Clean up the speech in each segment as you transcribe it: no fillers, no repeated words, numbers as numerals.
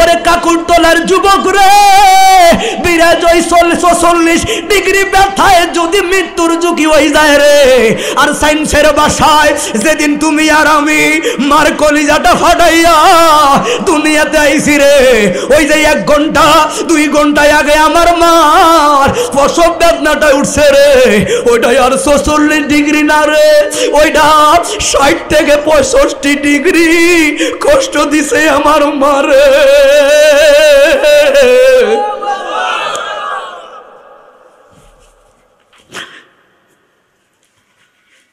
ওরে কাকুরতলার যুবক রে, বিরাজয় ৪৪ ডিগ্রি ব্যথায় যদি মৃত্যুর ঝুঁকি হয়ে যায় রে, আর সায়েন্সের ভাষায় যেদিন তুমি আর আমি মার কলিজাটা ফাটাইয়া দুনিয়াতে আইছি রে, ওই যে ১ ঘন্টা ২ ঘন্টা আগে আমার মার প্রসব বেদনাটা উঠছে রে, ওইটাই আর ৪৪ ডিগ্রি না রে, ওইটা ৬০ থেকে ৬৫ ডিগ্রি কষ্ট দিছে আমার মারে।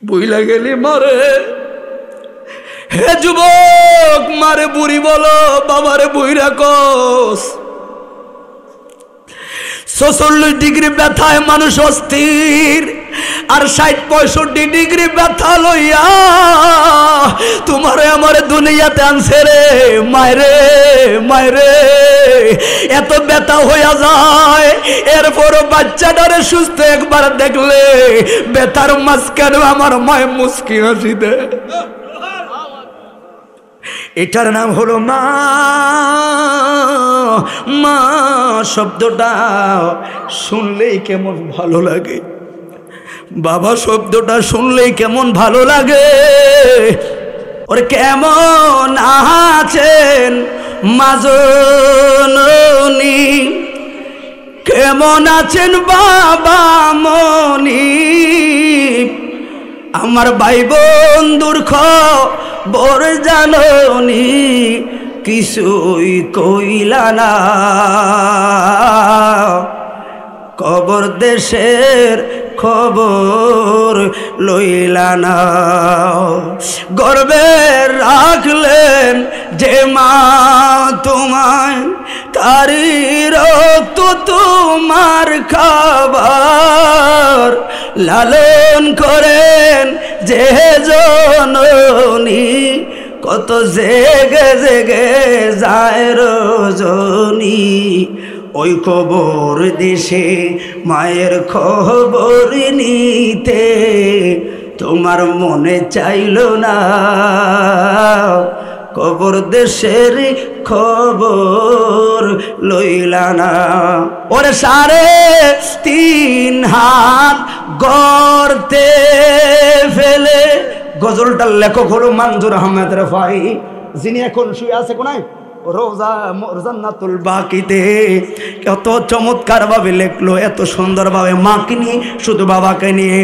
বুইলা গেলি মারে। হে যুবক, মারে বুড়ি বলো, বাবারে বুইরা কস। ৪৪ ডিগ্রি ব্যথায় মানুষ অস্থির, আর ৬০-৬৫ ডিগ্রি ব্যথা লইয়া তোমারে আমার দুনিয়াতে আনছে রে মায়রে, মায়রে। এত ব্যথা হইয়া যায়, এরপরও বাচ্চাটারে সুস্থ একবার দেখলে ব্যথার মাঝখানে আমার মায় মুস্কি হাসি দেয়। এটার নাম হলো মা। মা শব্দটা শুনলেই কেমন ভালো লাগে, বাবা শব্দটা শুনলেই কেমন ভালো লাগে। ওরে কেমন আছেন মা জননী, কেমন আছেন বাবা মনি, আমার ভাই বন্ধুর খবর জাননি, কিছুই কইলা না, কবর দেশের খবর লইলা না। গর্বে রাখলেন যে মা তোমায়, তারি রক্ত তোমার খাবার, লালন করেন যে জননী, কত জেগে জেগে যায় রজনী। ওই কবর দেশে মায়ের খবর নিতে তোমার মনে চাইল না, কবর দেশের খবর লইলা না। ওরে ৩.৫ হাত গর্তে ফেলে, গজলটার লেখক হলো মঞ্জুর আহমেদ রেফাই, যিনি এখন শুয়ে আছে কোনায় রোজা জান্নাতুল বাকিতে। কত চমৎকার ভাবে লেখলো, এত সুন্দর ভাবে মাকে নিয়ে, শুধু বাবাকে নিয়ে।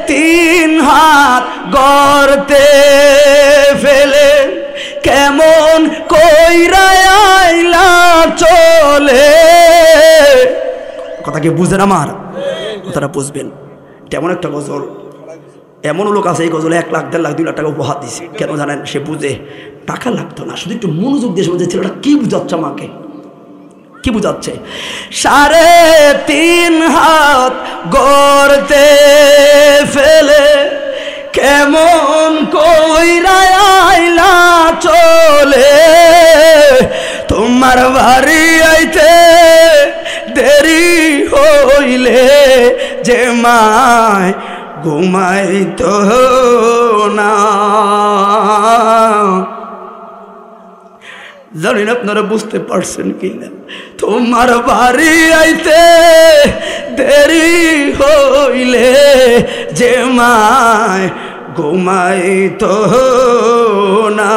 ৩.৫ হাত গর্তে ফেলে, কেমন কইরা আইলা চলে। কথা কি বুঝেন? আমার কথাটা বুঝবেন। তেমন একটা গজল, এমন লোক আছে এই গজলে ১ লাখ ১.৫ লাখ ২ লাখ টাকা উপহার দিছে। কেন জানেন? সে বুঝে টাকা লাগতো না, শুধু একটু মনোযোগ দিয়ে বুঝে ছেলেটা কি বুঝাচ্ছে আমাকে, কি বুঝাচ্ছে। ৩.৫ হাত গর্তে ফেলে, কেমন কইরা আইলা চলে, তোমার বাড়ি আইতে দেরি হইলে যে মায় ঘুমাইতো না। জানি না আপনারা বুঝতে পারছেন কিনা। তোমার বাড়ি আইতে দেরি হইলে যে মায় ঘুমাইতো না,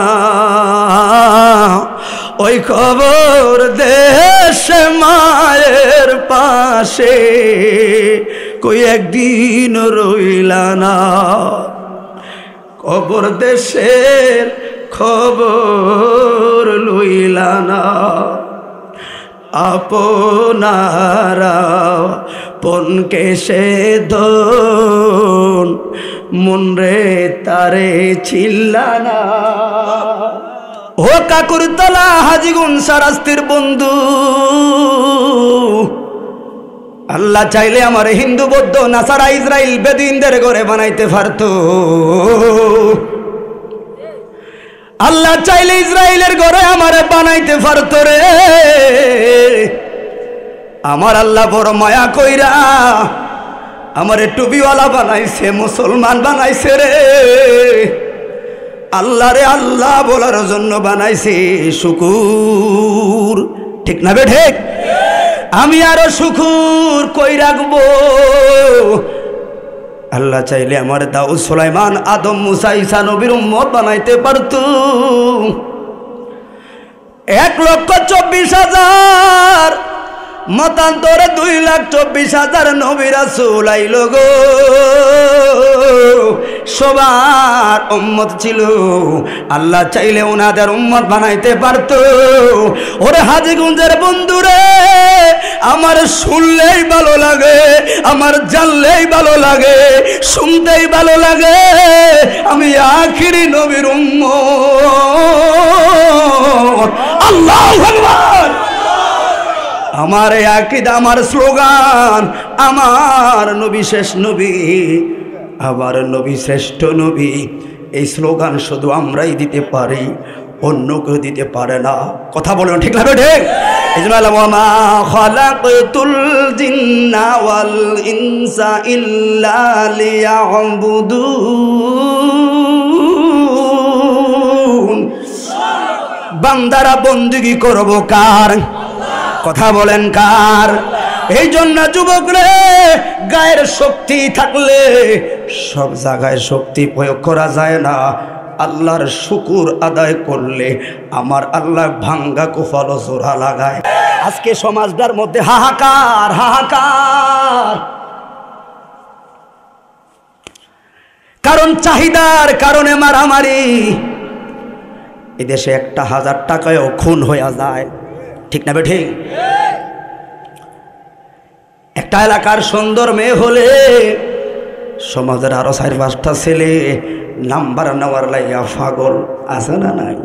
ওই খবর দেশে মায়ের পাশে কই একদিন রইলা না, কবর দেশের খবর লইলা না। আপনারা পনকে সে দন, মন রে তারে ছিল্লা না। ও কাকুরতলা হাজিগুন সারাস্তির বন্ধু, আল্লাহ চাইলে আমার হিন্দু বৌদ্ধ নাসারা ইসরায়েল বেদিনদের ঘরে বানাইতে পারত। আল্লাহ চাইলে ইসরায়েলের ঘরে আমারে বানাইতে পারত রে। আমার আল্লাহ বড় মায়া কইরা আমারে টুপিওয়ালা বানাইছে, মুসলমান বানাইছে রে। আল্লাহরে আল্লাহ বলার জন্য বানাইছে শুকুর, ঠিক না বেঠে? আমি আরো শুকুর কই রাখবো? আল্লাহ চাইলে আমার দাউদ, সুলাইমান, আদম, মুসা, ঈসা নবীর উম্মত বানাইতে পারতো। 1,24,000 মতান্তরে 2,24,000 নবী রাসূল আইলো গো। সবার উম্মত ছিল, আল্লাহ চাইলে ওনাদের উম্মত বানাইতে পারতো। ওরে হাজীগঞ্জের বন্ধুরে, আমার শুনলেই ভালো লাগে, আমার জানলেই ভালো লাগে, শুনতেই ভালো লাগে, আমি আখিরি নবীর উম্মত। আল্লাহু আকবার। আমার আকীদা, আমার স্লোগান, আমার নবী শেষ নবী, আমার নবী শ্রেষ্ঠ নবী। এই স্লোগান শুধু আমরাই দিতে পারি, অন্য কেউ দিতে পারে না। কথা বলেন ঠিক লাগবে? ঠিক। ইজমাল ওয়ামা খালাকতুল জিন্না ওয়াল ইনসা ইল্লা লিয়াবুদুন। বান্দারা বন্দেগী করব কার? কথা বলেন কার? এই জন্য যুবক রে, গায়ের শক্তি থাকলে সব জায়গায় শক্তি প্রয়োগ করা যায় না। আল্লাহর শুকুর আদায় করলে আমার আল্লাহ ভাঙ্গা কুফল জোড়া লাগায়। আজকে সমাজটার মধ্যে হাহাকার, হাহাকার, কারণ চাহিদার কারণে মারামারি। এদেশে 1,000 টাকায়ও খুন হয়ে যায়, ঠিক না বেঠি? একটা এলাকার সুন্দর মেয়ে হলে সমাজের আরো 4-5টা ছেলে নাম্বার নেওয়ার লাইয়া পাগল, আছে না নাই?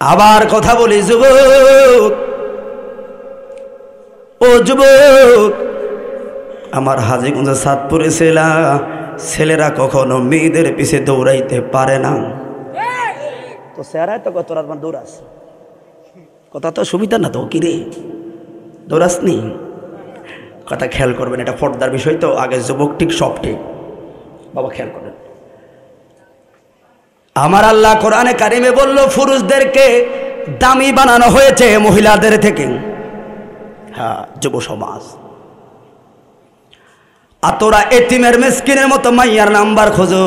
আবার কথা বলি যুবক, ও যুবক, আমার হাজীগঞ্জের চাঁদপুরে ছেলেরা কখনো মেয়েদের পিছে দৌড়াইতে পারে না। তো স্যারাই তো কত রাত দৌড়াস, কথা তো সুবিধা না তো, কিরে দৌড়াস নি? কথা খেয়াল করবেন, এটা পর্দার বিষয় তো। আগে যুবক ঠিক, সব ঠিক, বাবা খেয়াল করেন। আমার আল্লাহ কোরআনে কারিমে বলল, পুরুষদেরকে দামি বানানো হয়েছে মহিলাদের থেকে। হ্যাঁ, যুব সমাজ। আর তোরা এতিমের মিসকিনের মতো মাইয়ার নাম্বার খোঁজো।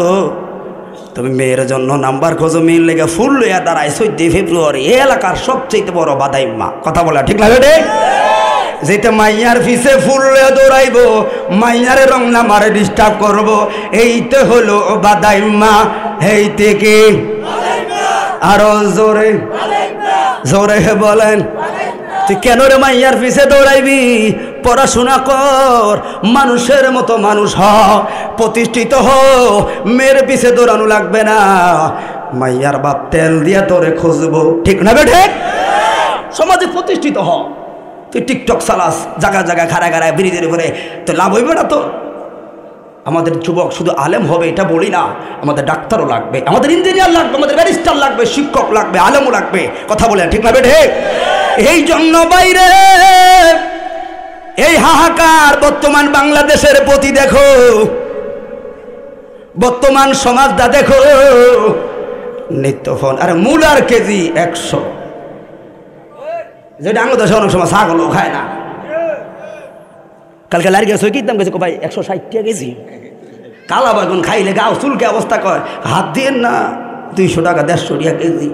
তুমি মেয়ের জন্য নাম্বার খোঁজো, মেয়ের লেগে ফুল লইয়া দাঁড়ায় 14 ফেব্রুয়ারি এই এলাকার সবচেয়ে বড় বাদাইম্মা। কথা বলা ঠিক লাগে রে? যেটা মাইয়ার পিছে ফুল লইয়া দৌড়াইব, মাইয়ারে রং নামারে ডিস্টার্ব করবো, এইতে হলো বাদাইম্মা। এই থেকে আরো জোরে জোরে বলেন। তুই কেন রে মাইয়ার পিছে দৌড়াইবি? পড়াশোনা কর, মানুষের মতো মানুষ হ, প্রতিষ্ঠিত হ। মেয়ের পিছে দৌড়ানো লাগবে না, মাইয়ার বাপ তেল দিয়া তোরে খুঁজবো, ঠিক না বেঠে? সমাজে প্রতিষ্ঠিত হ। তুই টিকটক চালাস, জায়গায় জায়গায় খাড়ায় খাড়ায় ব্রিজের উপরে, তো লাভ হইবে না তো। আমাদের যুবক শুধু আলেম হবে এটা বলি না, আমাদের ডাক্তারও লাগবে, আমাদের ইঞ্জিনিয়ার লাগবে, আমাদের ব্যারিস্টার লাগবে, শিক্ষক লাগবে, আলেমও লাগবে। কথা বলে ঠিক না বেঠে? এই জন্য বাইরে এই হাহাকার বর্তমান বাংলাদেশের প্রতি দেখো, বর্তমান সমাজটা দেখো। নিত্যফোন আর মূলার কেজি 100, যেটা আঙুল দেশে অনেক সময় ছাগলও খায় না। কালকে লারি গেছে কি দাম গেছে ভাই? 160 টাকা কেজি। কালা বেগুন খাইলে গাও চুলকে অবস্থা কয়, হাত দিয়ে না 200 টাকা 150 টাকা কেজি।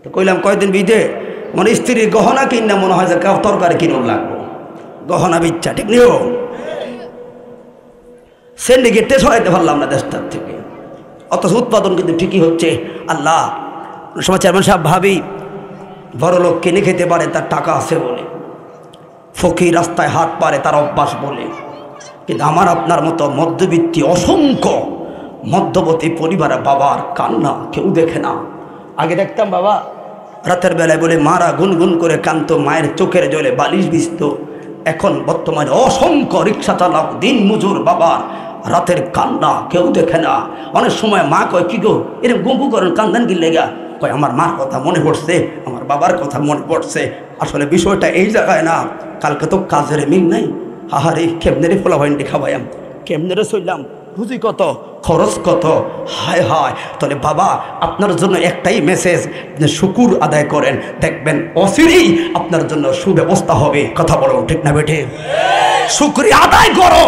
তো কইলাম কয়দিন বিদে মনে স্ত্রীর গহনা কিনা মনে হয় যে তরকারি কিনুন লাগবো, গহনা বিচ্ছা, ঠিক নিও। সিন্ডিকেটে সরাইতে পারলাম না দেশটার থেকে, অথচ উৎপাদন কিন্তু ঠিকই হচ্ছে। আল্লাহ সময় চেয়ারম্যান সাহেব ভাবি বড় লোক কিনে খেতে পারে তার টাকা আছে বলে, ফকির রাস্তায় হাত পারে তার অভ্যাস বলে, কিন্তু আমার আপনার মতো মধ্যবিত্তি অসংখ্য মধ্যবর্তী পরিবারের বাবার কান্না কেউ দেখে না। আগে দেখতাম বাবা রাতের বেলায় বলে মারা গুনগুন করে কান্ত, মায়ের চোখের জলে বালিশ ভিজত। এখন বর্তমানে অসংখ্য রিক্সা চালক, দিন মজুর বাবার রাতের কান্না কেউ দেখে না। অনেক সময় মা কয়, কি গো এরকম গুঁকু করেন, কান্দান কি লেগা? কয় আমার মার কথা মনে পড়ছে, আমার বাবার কথা মনে পড়ছে। আসলে বিষয়টা এই জায়গায় না, কালকে তো কাজের মিল নাই। আহারে কেমনে রে ফোলা ভাইন্ডি খাবাইয়াম, কেমনে রে চললাম, পুঁজি কত, খরচ কত, হায় হায়। তাহলে বাবা আপনার জন্য একটাই মেসেজ, যে শুকুর আদায় করেন, দেখবেন অচিরেই আপনার জন্য সুব্যবস্থা হবে। কথা বলো ঠিক না বেটে? শুকরিয়া আদায় করো,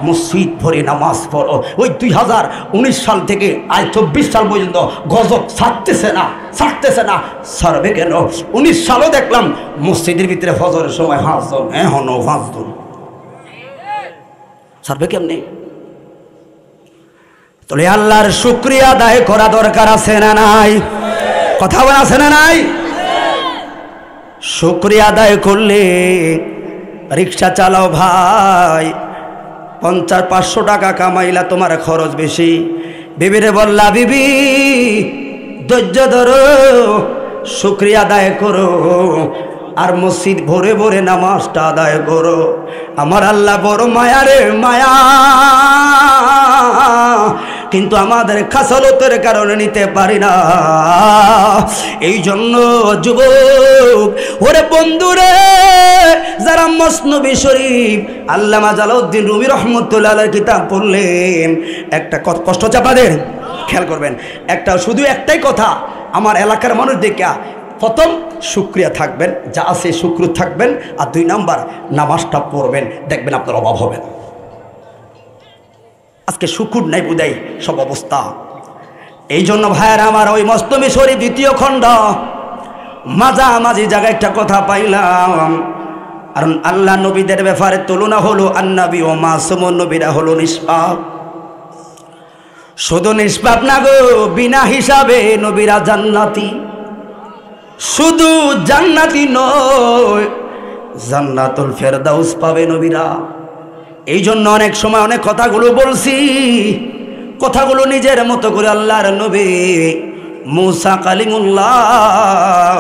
মসজিদ ভরে নামাজ পড়ো। ওই 2019 সাল থেকে আজ 24 সাল পর্যন্ত গজব ছাড়তেছে না। ছাড়বে কেন? 19 সালও দেখলাম মসজিদের ভিতরে ফজরের সময় 5 জন, এখনো 5 জন। ছাড়বে কেমনি? তাহলে আল্লাহর শুকরিয়া আদায় করা দরকার আছে না নাই? কথা বলা আছে না নাই? শুকরিয়া আদায় করলে, রিক্সা চালাও ভাই, 50-500 টাকা কামাইলা তোমার খরচ বেশি। বিবিরে বললা, বিবি ধৈর্য ধরো, শুকরিয়া আদায় করো, আর মসজিদ ভরে ভরে নামাজটা আদায় করো। আমার আল্লাহ বড় মায়া রে মায়া, কিন্তু আমাদের খাসালতের কারণে নিতে পারি না। এই জন্য যুবক, ওরে বন্ধুরে, যারা মসনবী শরীফ আল্লামা জালাউদ্দিন রুমি রহমতুল্লাহ আলাইহির কিতাব পড়লেন, একটা কষ্ট চাপাদের খেয়াল করবেন, শুধু একটাই কথা আমার এলাকার মানুষ দেখা, প্রথম শুকরিয়া থাকবেন, যা আছে শুক্র থাকবেন, আর 2 নাম্বার নামাজটা পড়বেন, দেখবেন আপনার অভাব হবে না। আজকে শুকুর নাই বুঝাই সব অবস্থা। এই জন্য ভাইয়ের আমার, ওই মসনবী শরীফ 2য় খণ্ড মাঝামাঝি জায়গায় একটা কথা পাইলাম, কারণ আল্লাহ নবীদের ব্যাপারে তুলনা হলো আন্নাবী ও মাসুম, নবীরা হলো নিষ্পাপ। শুধু নিষ্পাপ না গো, বিনা হিসাবে নবীরা জান্নাতি। শুধু জান্নাতি নয়, জান্নাতুল ফেরদাউস পাবে নবীরা। এই জন্য অনেক সময় অনেক কথাগুলো বলছি, কথাগুলো নিজের মতো করে আল্লাহর নবী মুসা কালিমুল্লাহ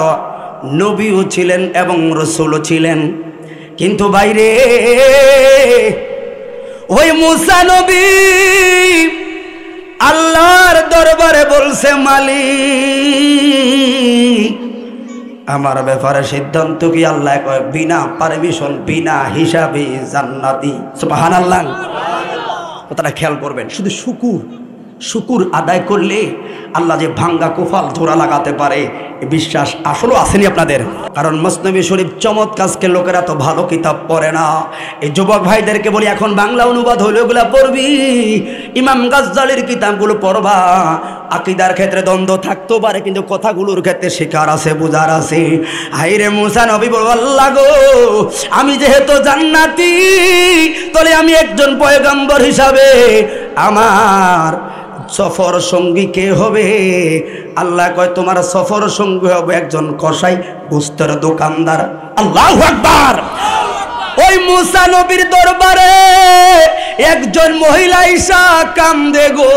নবীও ছিলেন এবং রাসূলও ছিলেন, কিন্তু বাইরে ওই মুসা নবী আল্লাহর দরবারে বলছে, মালিক আমার ব্যাপারে সিদ্ধান্ত কি? আল্লাহ কয়, বিনা পারমিশন, বিনা হিসাবে জান্নাতি। সুবহানাল্লাহ। কথাটা খেয়াল করবেন। শুধু শুকুর আদায় করলে আল্লাহ যে ভাঙ্গা কোফাল জোড়া লাগাতে পারে, এই বিশ্বাস আসলে আসেনি আপনাদের? কারণ মসনবী শরীফ চমৎকারকে লোকেরা তো ভালো কিতাব পড়ে না। এই যুবক ভাইদেরকে বলি, এখন বাংলা অনুবাদ হলে ওগুলা পড়বি, ইমাম গাজ্জালির কিতাবগুলো পড়বা। আকীদার ক্ষেত্রে দ্বন্দ্ব থাকতেও পারে, কিন্তু কথাগুলোর ক্ষেত্রে শিকার আছে, বুঝার আছে। হাইরে মুসা নবী বল, আল্লাহ গো, আমি যেহেতু জান্নাতি, তাহলে আমি একজন পয়গম্বর হিসাবে আমার সফর সঙ্গী কে হবে? আল্লাহ কয়, তোমার সফর সঙ্গী হবে একজন কসাই, গোস্তের দোকানদার। আল্লাহু আকবার। ওই মুসা নবীর দরবারে একজন মহিলা ঈশা কান্দে গো।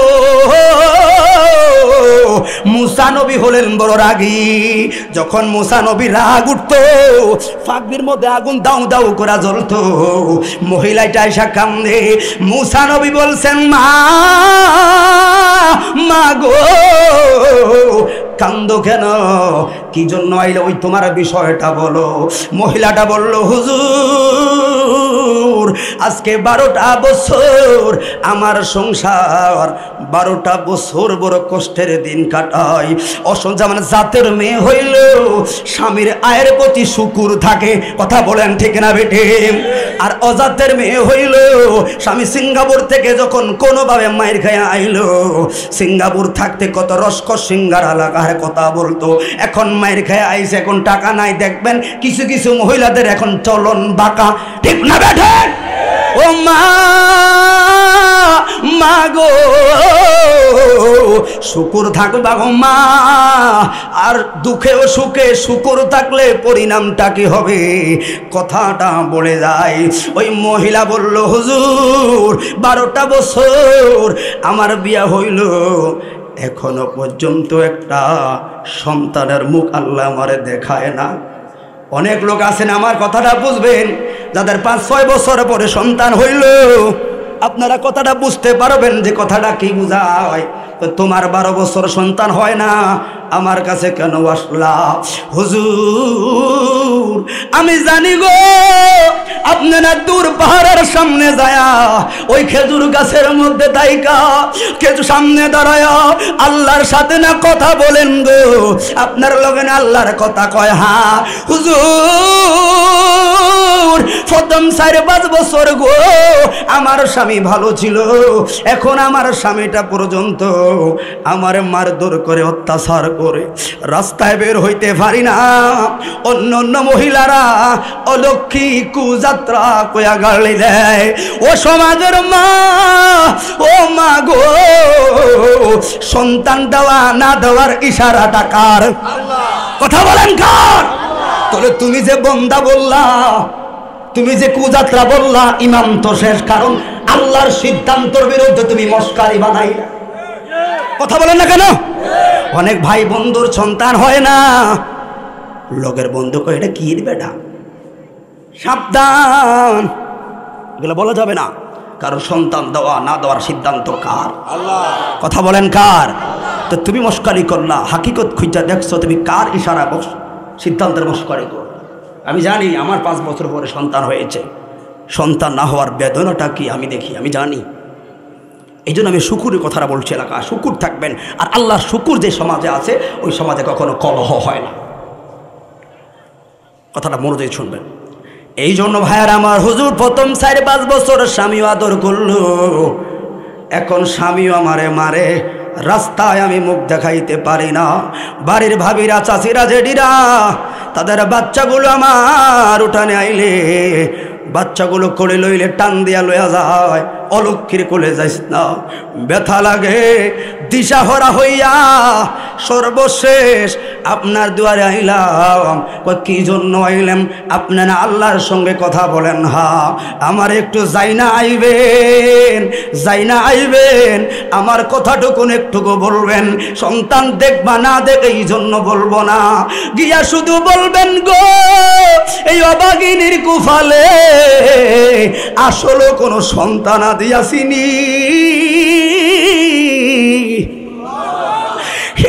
মুসা নবী হলেন বড় রাগী। যখন মুসা নবী রাগ উঠতো, ফাঁকবির মধ্যে আগুন দাউ দাউ করে জ্বলতো। মহিলাটা ঈশা কান্দে। মুসা নবী বলছেন, মা গো, কান্দো কেন? কি জন্য আইলে? ওই তোমার বিষয়টা বলো। মহিলাটা বলল, হুজুর, আজকে 12টা বছর আমার সংসার, 12টা বছর বড় কষ্টের দিন কাটাই। যেমন জাতের মেয়ে হইল, স্বামীর আয়ের প্রতি শুকুর থাকে। কথা বলেন ঠিক না বেটে? আর অজাতের মেয়ে হইল, স্বামী সিঙ্গাপুর থেকে যখন কোনোভাবে মায়ের খায় আইল, সিঙ্গাপুর থাকতে কত রসকস সিঙ্গারা লাগার কথা বলতো, এখন মায়ের খায় আইছে, এখন টাকা নাই। দেখবেন কিছু কিছু মহিলাদের এখন চলন বাঁকা। ঠিক না বেটে? ও মা গো, শুকুর থাকবা গো মা। আর দুঃখে ও সুখে শুকুর থাকলে পরিণামটা কি হবে? কথাটা বলে যায়। ওই মহিলা বলল, হুজুর, 12টা বছর আমার বিয়া হইল, এখনো পর্যন্ত একটা সন্তানের মুখ আল্লাহ আমারে দেখায় না। অনেক লোক আছেন, আমার কথাটা বুঝবেন, যাদের 5-6 বছর পরে সন্তান হইল, আপনারা কথাটা বুঝতে পারবেন যে কথাটা কি বোঝায়। তো তোমার 12 বছর সন্তান হয় না, আমার কাছে কেন আসলা? হুজুর আমি জানি গো আপনারা দূর পাহাড়ের সামনে যায়া ওই খেজুর গাছের মধ্যে দাইকা খেজুর সামনে দাঁড়ায়া আল্লাহর সাথে না কথা বলেন গো, আপনার লগে না আল্লাহর কথা কয়। হ্যাঁ হুজুর প্রথম 4-5 বছর গো আমার স্বামী ভালো ছিল, এখন আমার স্বামীটা পর্যন্ত আমার মারধর করে অত্যাচার করে, রাস্তায় বের হইতে পারি না। অন্য অন্য মহিলারা অলক্ষী কুযাত্রা কয়া গালি দেয়। ও সমাজের মা, ও মা গো, সন্তান দেওয়া না দেওয়ার ইশারাটা কার? কথা বলেন কার? তাহলে তুমি যে বন্দা বললা, তুমি যে কুযাত্রা বললা, ইমাম তো শেষ, কারণ আল্লাহর সিদ্ধান্তের বিরুদ্ধে তুমি মস্কারি বানাইলা। কথা বলেন না কেন? অনেক ভাই বন্ধুর সন্তান হয় না, লোকের বন্ধু কয় এটা কি বেটা, সাবধান, এগুলো বলা যাবে না, কারণ সন্তান দেওয়া না দেওয়ার সিদ্ধান্ত কার? আল্লাহ। কথা বলেন কার? তো তুমি মস্কারি করলা, হাকিকত খুঁজা দেখছো তুমি কার ইশারা সিদ্ধান্তের মস্কারি কর। আমি জানি আমার 5 বছর পরে সন্তান হয়েছে, সন্তান না হওয়ার বেদনাটা কি আমি দেখি, আমি জানি। এই জন্য আমি শুকুরের কথাটা বলছি, এলাকা শুকুর থাকবেন। আর আল্লাহর শুকুর যে সমাজে আছে ওই সমাজে কখনো কলহ হয় না, কথাটা মনোযোগ শুনবেন। এই জন্য ভাইয়ার আমার, হুজুর প্রথম 4-5 বছর স্বামীও আদর করলো, এখন স্বামীও আমারে মারে, রাস্তায় আমি মুখ দেখাইতে পারি না। বাড়ির ভাবিরা, চাচিরা, জেডিরা তাদের বাচ্চাগুলো আমার উঠানে আইলে বাচ্চাগুলো কোলে লইলে টান দিয়া লইয়া যায়, অলক্ষীর কোলে যাইস না, ব্যথা লাগে। দিশাহরা হইয়া সর্বশেষ আপনার দুয়ারে আইলাম। কি জন্য আইলেন? আপনারা আল্লাহর সঙ্গে কথা বলেন। হা আমার একটু যাইনা আইবেন, যাইনা আইবেন, আমার কথাটুকুন একটুকু বলবেন। সন্তান দেখবা না দেখ এই জন্য বলবো না, গিয়া শুধু বলবেন গো এই অভাগিনীর কুফালে আসলে কোনো সন্তান দিয়াছিনি।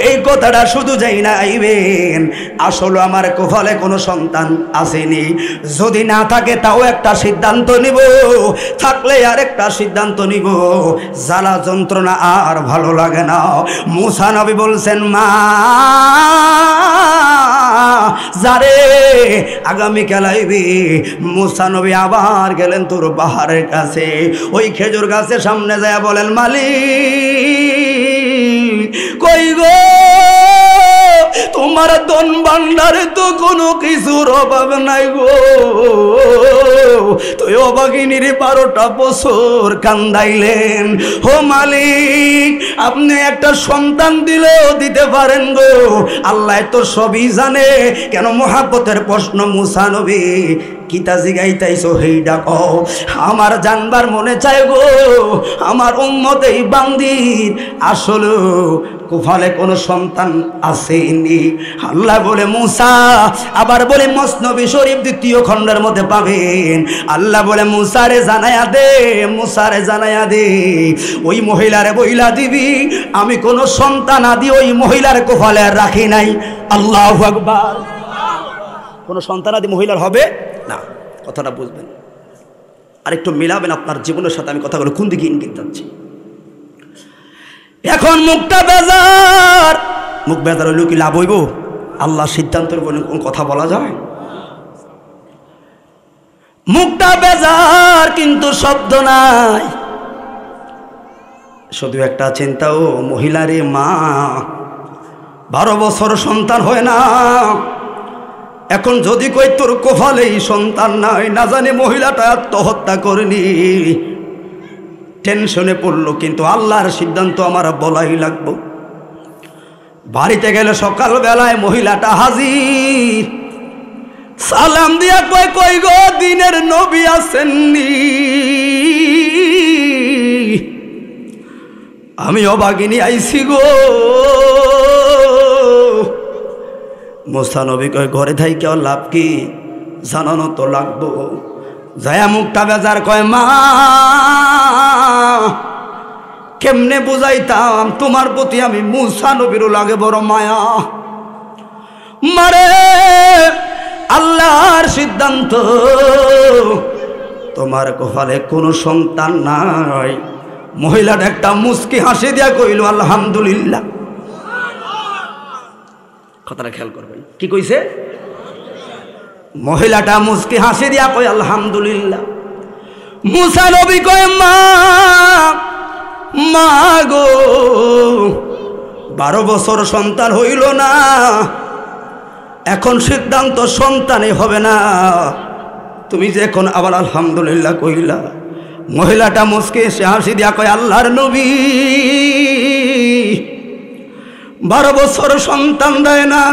এই কথাটা শুধু যাই না আইবেন, আসলে আমার কপালে কোনো সন্তান আসেনি। যদি না থাকে তাও একটা সিদ্ধান্ত নিব, থাকলে আর একটা সিদ্ধান্ত নিব। জ্বালা যন্ত্রণা আর ভালো লাগে না। মুসা নবী বলছেন, মা যারে আগামীকাল আইবি। মুসা নবী আবার গেলেন তোর পাহাড়ের কাছে, ওই খেজুর গাছের সামনে যায় বলেন, মালিক কই গো, তোমার ধন ভান্ডারে তো কোনো কিছুর অভাব নাই গো, তো অভাগিনীর 12টা বছর কান্দাইলেন। ও মালিক আপনি একটা সন্তান দিলেও দিতে পারেন গো, আল্লাহ তো সবই জানে। কেন মহাব্বতের প্রশ্ন মুসা নবী, কিতা জিগাইতাইছো হেইডা কও। আমার জানবার মনে চায় গো, আমার উম্মত এই বান্দির আসলে কুফালে কোনো সন্তান আসেনি। আল্লাহ বলে মুসা, আবার বলে মসনবী শরীফ 2য় খণ্ডের মধ্যে পাবেন, আল্লাহ বলে মুসারে জানায়া দে, মুসারে জানায়া দে ওই মহিলারে বইলা দিবি আমি কোনো সন্তান আদি ওই মহিলার কুফালে আর রাখি নাই। আল্লাহু আকবার। কোনো সন্তান আদি মহিলার হবে না, কথাটা বুঝবেন। আর একটু মিলাবেন আপনার জীবনের সাথে আমি কথাগুলো কোন দিকে ইঙ্গিত যাচ্ছি। এখন মুখটা বেজার, মুখ বেজার হইলেও কি লাভ হইব? আল্লাহ সিদ্ধান্তের উপর কোন কথা বলা যায়? মুখটা বেজার কিন্তু শব্দ নাই। শুধু একটা চিন্তা, ও মহিলারে মা 12 বছর সন্তান হয় না, এখন যদি কই তোর কপালেই সন্তান নাই, না জানি মহিলাটা আত্মহত্যা করেনি, টেনশনে পড়লো। কিন্তু আল্লাহর সিদ্ধান্ত আমার বলাই লাগবো। বাড়িতে গেলে সকালবেলায় মহিলাটা হাজির, সালাম দিয়া কই কই গো দিনের নবী আসেননি, আমি অভাগিনী আইছি গো। মুসা নবী কয় ঘরে থাই কেউ লাভ কি, জানানো তো লাগবো। যায়া মুখটা বেজার কয়, মা কেমনে বুঝাইতাম তোমার প্রতি আমি মুসা নবীর লাগে বড় মায়া। মারে আল্লাহর সিদ্ধান্ত, তোমার কপালে কোনো সন্তান নাই। মহিলাটা একটা মুস্কি হাসি দিয়া কইল আলহামদুলিল্লাহ। কথাটা খেয়াল করবেন, কি কইছে? মহিলাটা মুস্কি হাসি দিয়া কই আলহামদুলিল্লাহ। মুসা নবী কয় মা মা গো, 12 বছর সন্তান হইল না, এখন সিদ্ধান্ত সন্তানই হবে না, তুমি যে এখন আবার আলহামদুলিল্লাহ কইলা। মহিলাটা মুস্কি হাসি দিয়া কয় আল্লাহর নবী 12 বছর সন্তান দেয় না,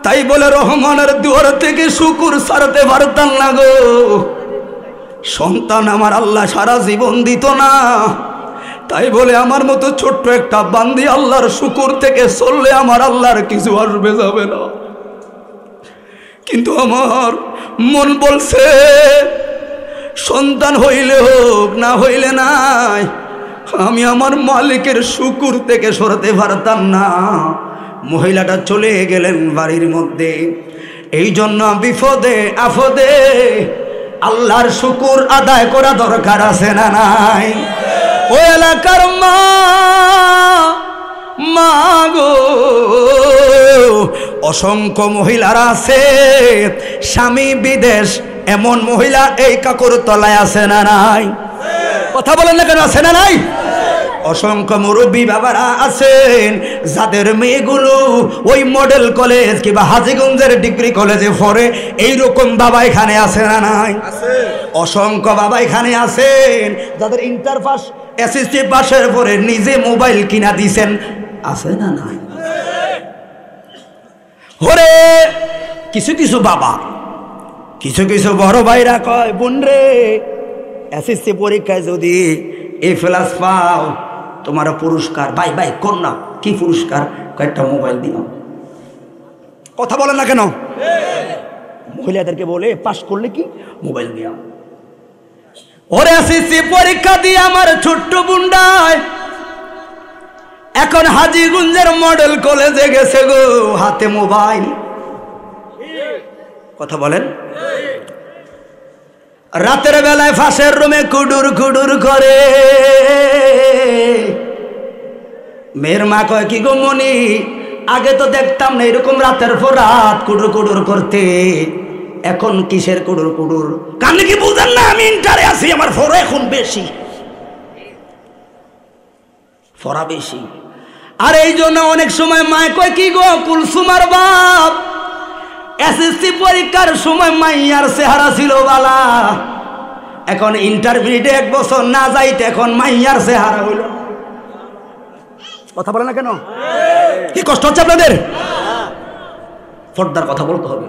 তাই বলে রহমানের দুয়ার থেকে শুকুর ছাড়তে পারতাম না গো। সন্তান আমার আল্লাহ সারা জীবন দিত না, তাই বলে আমার মতো ছোট্ট একটা বান্দি আল্লাহর শুকুর থেকে চললে আমার আল্লাহর কিছু আসবে যাবে না। কিন্তু আমার মন বলছে সন্তান হইলে হোক, না হইলে নাই, আমি আমার মালিকের শুকুর থেকে সরতে পারতাম না। মহিলাটা চলে গেলেন বাড়ির মধ্যে। এই জন্য বিপদে আপদে আল্লাহর শুকুর আদায় করা দরকার আছে না নাই? ও এলাকার মা মা গো, অসংখ্য মহিলারা আছে স্বামী বিদেশ, এমন মহিলা এই কাকুর তলায় আছে না নাই? কথা বলেন না কেন, আছে না নাই? অসংখ্য মুরব্বী বাবারা আছেন যাদের মেয়েগুলো ওই মডেল কলেজ কিংবা হাজীগঞ্জের ডিগ্রি কলেজে পড়ে, এইরকম বাবা এখানে আছে না নাই? অসংখ্য বাবা এখানে আছেন যাদের ইন্টার পাস এসএসসি পাশের পরে নিজে মোবাইল কিনা দিছেন, আছে না নাই? ওরে কিছু কিছু বাবা, কিছু কিছু বড় ভাইরা কয় বোন রে, এসএসসি পরীক্ষায় যদি A+ পাও তোমার পুরস্কার। ভাই ভাই কোন না, কি পুরস্কার? কয়েকটা মোবাইল দিও। কথা বলেন না কেন? মহিলাদেরকে বলে পাস করলে কি মোবাইল দিও। ওরে এসএসসি পরীক্ষা দিয়ে আমার ছোট্ট বুন্ডায় এখন হাজীগঞ্জের মডেল কলেজে গেছে গো, হাতে মোবাইল। কথা বলেন। রাতের বেলায় ফাঁসের রুমে কুডুর কুডুর করে। মেয়ের মা কয় কি গো মনি, আগে তো দেখতাম না এরকম রাতের পর রাত কুডুর কুডুর করতে, এখন কিসের কুডুর কুডুর? কানে কি বুঝেন না আমি ইন্টারে আছি, আমার ফরা এখন বেশি, ফরা বেশি। আর এই জন্য অনেক সময় মায় কয় কি গো কুলসুমার বাপ, এসএসসি পরীক্ষার সময় মাইয়ার চেহারা ছিল বালা, এখন ইন্টারমিডিয়েটে 1 বছর না যাইতে এখন মাইয়ার চেহারা হইল। কথা বলে না কেন? কি কষ্ট হচ্ছে আপনাদের? পর্দার কথা বলতে হবে।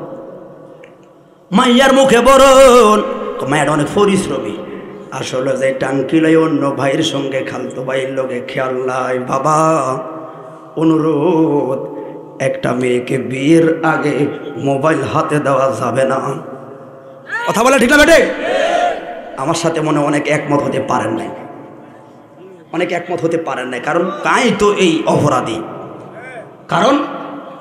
মাইয়ার মুখে বরণ, মায়ের অনেক পরিশ্রমী, আসলে যে টাঙ্কিলাই অন্য ভাইয়ের সঙ্গে খালতো ভাইয়ের লোকে খেয়াল নাই। বাবা অনুরোধ, একটা মেয়েকে বিয়ের আগে মোবাইল হাতে দেওয়া যাবে না। কথা বলে ঠিক না বেটে? আমার সাথে মনে অনেক একমত হতে পারেন নাই, অনেক একমত হতে পারেন নাই, কারণ তাই তো এই অপরাধী। কারণ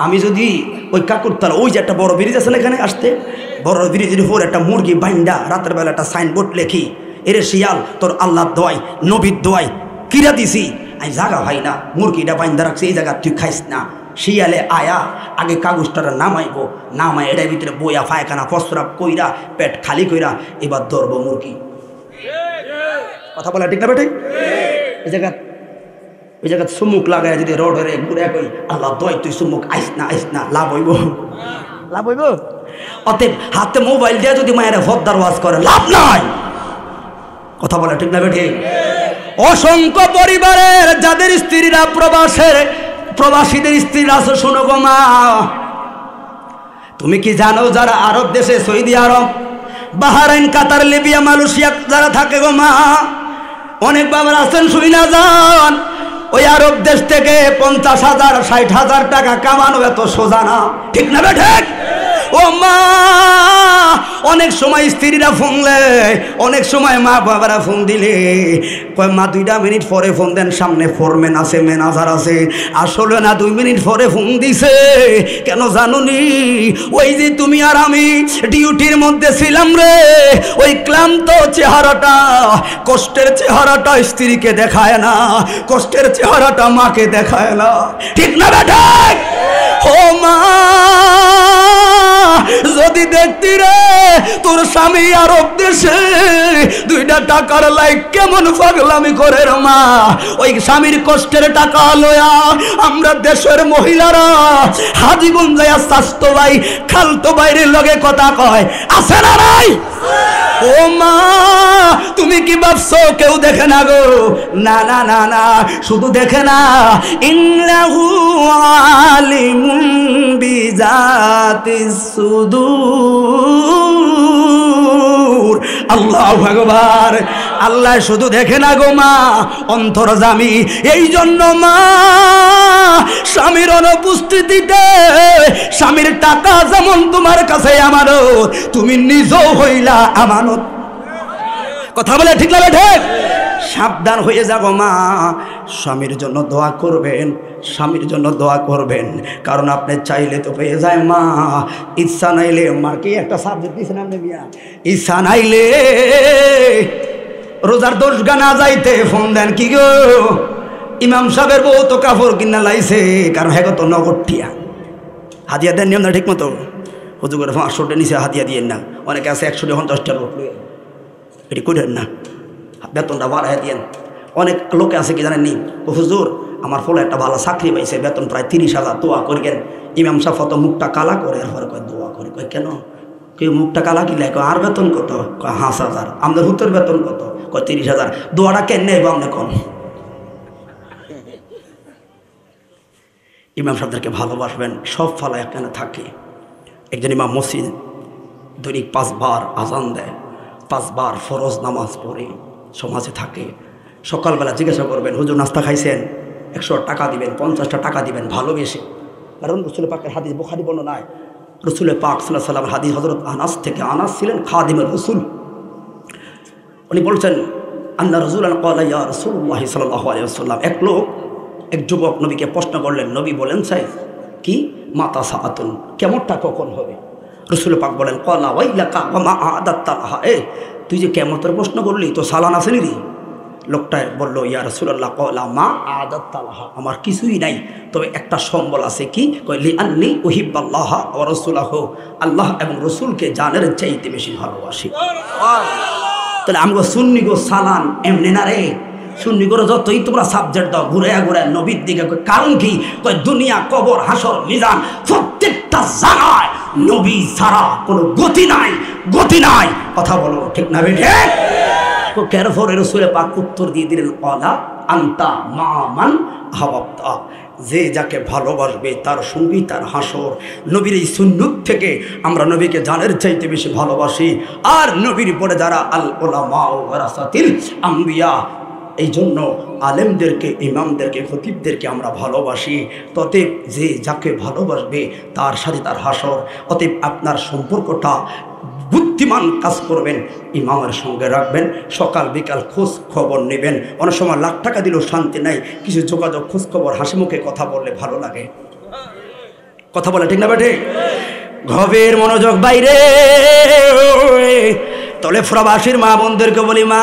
আমি যদি ওই কাকুরতলা ওই যে একটা বড় ব্রিজ আছে না এখানে আসতে, বড় ব্রিজের উপর একটা মুরগি বাইন্ডা রাতের বেলা একটা সাইনবোর্ড লেখি, এরে শিয়াল তোর আল্লাহর দোয়াই নবীর দোয়াই কিরা দিছি, আমি জাগা ভাই না, মুরগিটা বাইন্দা রাখছি এই জায়গা তুই খাইস না। শিয়ালে আয়া আগে কাগজটা নামাইবো, নামাই এটার ভিতরে বইয়া পায়খানা প্রস্রাব কইরা পেট খালি কইরা এবার ধরবো মুরগি। কথা বলা ঠিক না বেটে? এই জায়গা ওই জায়গা চুমুক লাগাই যদি রোডে ঘুরে কই আল্লাহ দোয়াই তুই চুমুক আইস না, লাভ হইব, লাভ হইব। অতএব হাতে মোবাইল দিয়ে যদি মায়ের ভদ্দার ওয়াজ করে লাভ নাই। কথা বলা ঠিক না বেটে? অসংখ্য পরিবারের যাদের স্ত্রীরা প্রবাসীদের স্ত্রীরা আছে, শোনো গো মা, তুমি কি জানো যারা আরব দেশে সৌদি আরব, বাহরাইন, কাতার, লিবিয়া, মালয়েশিয়া যারা থাকে গো মা, অনেক বাবার আছেন শুই না যান, ওই আরব দেশ থেকে 50,000 60,000 টাকা কামানো এত সোজা না। ঠিক না বেঠিক? ও মা, অনেক সময় স্ত্রীরা ফোন দেয়, অনেক সময় মা বাবারা ফোন দিলে কয় মা 2 মিনিট পরে ফোন দেন, সামনে ফোরম্যান আছে, ম্যানেজার আছে। আসলে না 2 মিনিট পরে ফোন দিছে কেন জানুনি? ওই যে তুমি আর আমি ডিউটির মধ্যে ছিলাম রে, ওই ক্লান্ত চেহারাটা, কষ্টের চেহারাটা স্ত্রীকে দেখায় না, কষ্টের চেহারাটা মাকে দেখায় না। ঠিক না বেটা? ও মা, যদি দেখতি রে তোর স্বামী আরব দেশে 2টা টাকার লাইক কেমন পাগলামি করে রে মা, ওই স্বামীর কষ্টের টাকা লয়া আমরা দেশের মহিলারা হাজিগঞ্জ যায় স্বাস্থ্য ভাই খালতো বাইরের লগে কথা কয়, আছে না নাই? ও মা, তুমি কি ভাবছো কেউ দেখে না গো? না না না না, শুধু দেখে না, ইন্নাহু আলিমুন বিজাতিস সুদূর। আল্লাহু আকবার। আল্লাহ শুধু দেখে না গো মা, অন্তর্যামী। এই জন্য মা, স্বামীর অনুপস্থিতিতে স্বামীর টাকা যেমন তোমার কাছে আমানত, তুমি নিজেও হইলা আমানত। কথা বলে ঠিক না ঠিক? সাবধান হয়ে যাবো মা, স্বামীর জন্য দোয়া করবেন, স্বামীর জন্য দোয়া করবেন, কারণ আপনি চাইলে তো পেয়ে যায় মা, ইচ্ছা নাইলে। মার কি একটা সাবজেক্ট দিয়েছেন আপনি মিয়া, ইচ্ছা নাইলে রোজার 10 গানা যাইতে ফোন দেন কি গো, ইমাম সাহেবের বউ তো কাপড় কিনা লাইছে, কারণ হ্যাঁ তো নগদ টিয়া হাদিয়া দেন নিয়ম না ঠিক মতো। হুজুর করে 500টা নিচে হাদিয়া দিয়ে না, অনেকে আছে 150টা লোক এটি করেন না, বেতনটা বাড়াই দিয়েন। অনেক লোকে আছে কি জানেননি, ও হুজুর আমার ফলে একটা ভালো চাকরি পাইছে, বেতন প্রায় 30,000, দোয়া করেন। ইমাম সাহেব তো মুখটা কালা করে, এরপরে কয় দোয়া করে। কয় কেন? কেউ মুখটা কালা কিনলে কয় আর বেতন কত? কয় 5,000। আমাদের হুতের বেতন কত? কয় 30,000। দোয়াটা কেন নেই আপনি কোন? ইমাম সাহেবদেরকে ভালোবাসবেন, সব ফালা এখানে থাকে। একজন ইমাম মসজিদ দৈনিক 5 বার আজান দেয়, 5 বার ফরজ নামাজ পড়ে সমাজে থাকে। সকালবেলা জিজ্ঞাসা করবেন হুজুর নাস্তা খাইছেন, 100 টাকা দিবেন, 50টা টাকা দিবেন ভালোবেসে। কারণ রসুল পাকের হাদিস বুখারী বর্ণনায়, রসুল পাক সাল্লাল্লাহু আলাইহি ওয়াসাল্লাম হাদিস হযরত আনাস থেকে, আনাস ছিলেন খাদিমুর রাসূল। উনি বলছেন আন্না রাসূলান ক্বালা ইয়া রাসূলুল্লাহ সাল্লাল্লাহু আলাইহি ওয়াসাল্লাম, এক যুবক নবীকে প্রশ্ন করলেন। নবী বলেন চাই কি মাতা সাআতুন, কেমনটা কখন হবে? রসুল পাক বলেন ক্বালা ওয়াইলাকা ওয়া মা আদাত্তা লাহা, তুই যে কেমতের প্রশ্ন করলি তো সালান আসেনি রে? লোকটা বলল ইয়া রাসূলুল্লাহ ক্বালা মা আদাত্তা লাহা, আমার কিছুই নাই, তবে একটা সম্বল আছে। কি? কইলি আন্নী উহিব্বাল্লাহ ওয়া রাসূলাহু, আল্লাহ এবং রসুলকে জানের চাইতে বেশি ভালোবাসি। তাহলে আমগো সুন্নি গো সালান এমনি না রে, সুন্নি করে যতই তোমরা সাবজেক্ট দাও ঘুরে ঘুরে নবীর দিকে, কারণ কি? কয় দুনিয়া, কবর, হাসর, মিজান, প্রত্যেকটা জায়গায় নবী ছাড়া কোনো গতি নাই, গতি নাই। কথা বলো ঠিক না বেঠে? কেরফর রাসূলে পাক উত্তর দিয়ে দিলেন ক্বালা আনতা মা মান আহাব্বতা, যে যাকে ভালোবাসবে তার সঙ্গী তার হাসর। নবীর এই সুন্নত থেকে আমরা নবীকে জানের চাইতে বেশি ভালোবাসি। আর নবীর পরে যারা আল উলামা ওয়ারাসাতিল আম্বিয়া, এই জন্য আলেমদেরকে, ইমামদেরকে, খতিবদেরকে আমরা ভালোবাসি। ততএব যে যাকে ভালোবাসবে তার সাথে তার হাসর। অতএব আপনার সম্পর্কটা বুদ্ধিমান কাজ করবেন, ইমামের সঙ্গে রাখবেন, সকাল বিকাল খোঁজ খবর নেবেন। অনেক সময় লাখ টাকা দিলেও শান্তি নাই, কিছু যোগাযোগ খোঁজ খবর হাসি মুখে কথা বললে ভালো লাগে। কথা বলে ঠিক না বেটে? ঘরের মনোযোগ বাইরে। তলে প্রবাসীর মা বোনদেরকে বলি, মা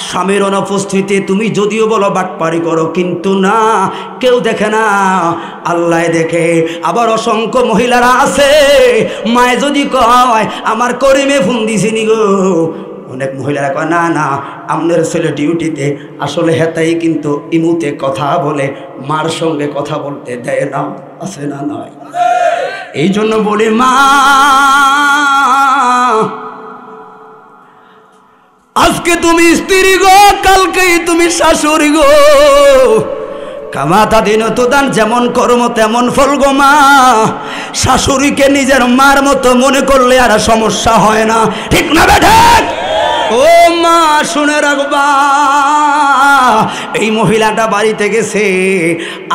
স্বামীর অনুপস্থিতি তুমি যদিও বলো বাটপারি করো, কিন্তু না, কেউ দেখে না, আল্লাহ দেখে। আবার অসংখ্য মহিলারা আছে, মায়ে যদি কয় আমার করিমে ফোন দিছিনি গো, অনেক মহিলারা কয় না না আপনার ছেলে ডিউটিতে, আসলে হেতাই কিন্তু ইমুতে কথা বলে, মার সঙ্গে কথা বলতে দেয় না, আছে না নয়? এই জন্য বলি মা, আজকে তুমি স্ত্রী গো, কালকেই তুমি শাশুড়ি গো। কামাতা দিন তুদান, যেমন কর্ম তেমন ফল গো মা। শাশুড়িকে নিজের মার মতো মনে করলে আর সমস্যা হয় না, ঠিক না বেঠে? ও মা শুনে রাখবা, এই মহিলাটা বাড়িতে গেছে,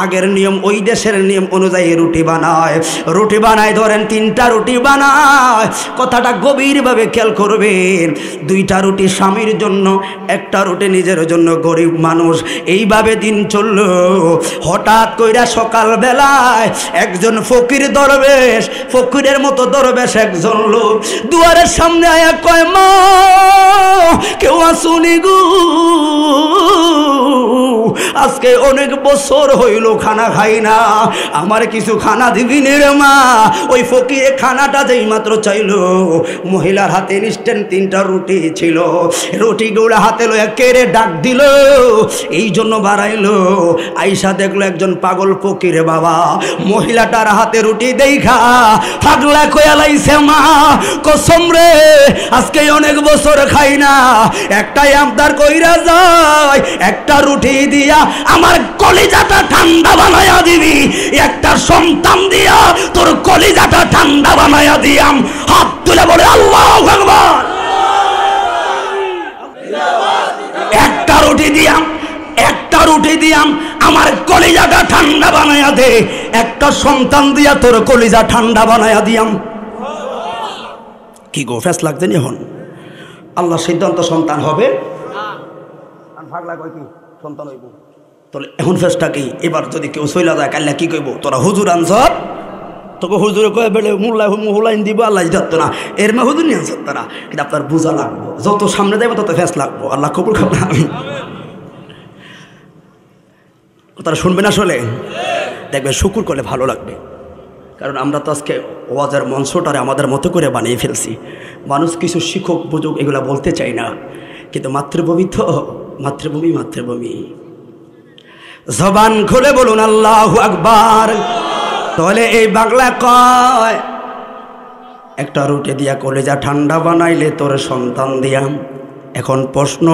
আগের নিয়ম ওই দেশের নিয়ম অনুযায়ী রুটি বানায় ধরেন 3টা রুটি বানায়। কথাটা গভীরভাবে খেয়াল করবেন, 2টা রুটি স্বামীর জন্য, 1টা রুটি নিজের জন্য। গরিব মানুষ, এইভাবে দিন চলল। হঠাৎ কইরা সকালবেলায় একজন ফকির দরবেশ, ফকিরের মতো দরবেশ একজন লোক দুয়ারের সামনে আয়া কয়, মা কেউ আসুনি গো, আজকে অনেক বছর হইল খানা খাই না, আমার কিছু খানা দিবি রে মা। ওই ফকিরে খানাটা যেই মাত্র চাইলো, মহিলার হাতে ইনস্ট্যান্ট 3টা রুটি ছিল, রুটিগুলো হাতে লইয়া কেড়ে ডাক দিল, এই জন্য বাড়াইলো। আইসা দেখলো একজন পাগল ফকির বাবা, মহিলাটার হাতে রুটি দেইখা পাগলা কইয়া লাইছে, মা কসম রে আজকে অনেক বছর খাই না, একটাই আমদার কইরা যায়, একটা রুটি দিয়া আমার কলিজাটা ঠান্ডা বানায়া দিবি, একটা সন্তান দিয়া তোর কলিজাটা ঠান্ডা বানায়া দিয়াম। হাত তুলে বলে আল্লাহু আকবার। একটা রুটি দিয়াম আমার কলিজাটা ঠান্ডা বানায়া দে, একটা সন্তান দিয়া তোর কলিজা ঠান্ডা বানায়া দিয়াম। কি গো ফেস লাগছে নি? এখন আল্লাহ সিদ্ধান্ত সন্তান হবে, ভাগলা কয় কি সন্তান হইব। তাহলে এখন ফেসটা কি? এবার যদি কেউ চইলা যায় কাল্লা কি কইব? তোরা হুজুর আনসর, তোকে হুজুরে কয়ে বেলে হুলাইন দিব, আল্লাহ ধরতো না, এর মা হুজুর নিয়ে আনসর তারা। কিন্তু আপনার বোঝা লাগবো, যত সামনে যাবে তত ফেস লাগবো। আল্লাহ কবুল খাবে না, তারা শুনবে না, আসলে দেখবে শুকুর করলে ভালো লাগবে। কারণ আমরা তো আজকে ওয়াজের মঞ্চটারে আমাদের মতো করে বানিয়ে ফেলছি। মানুষ কিছু শিক্ষক বুঝুক এগুলা বলতে চাই না, কিন্তু মাতৃভূমি তো মাতৃভূমি। জবান খুলে বলুন আল্লাহু আকবার। তাহলে এই বাংলা কয়, একটা রুটি দিয়া কলেজা ঠান্ডা বানাইলে তোর সন্তান দিয়াম। এখন প্রশ্ন,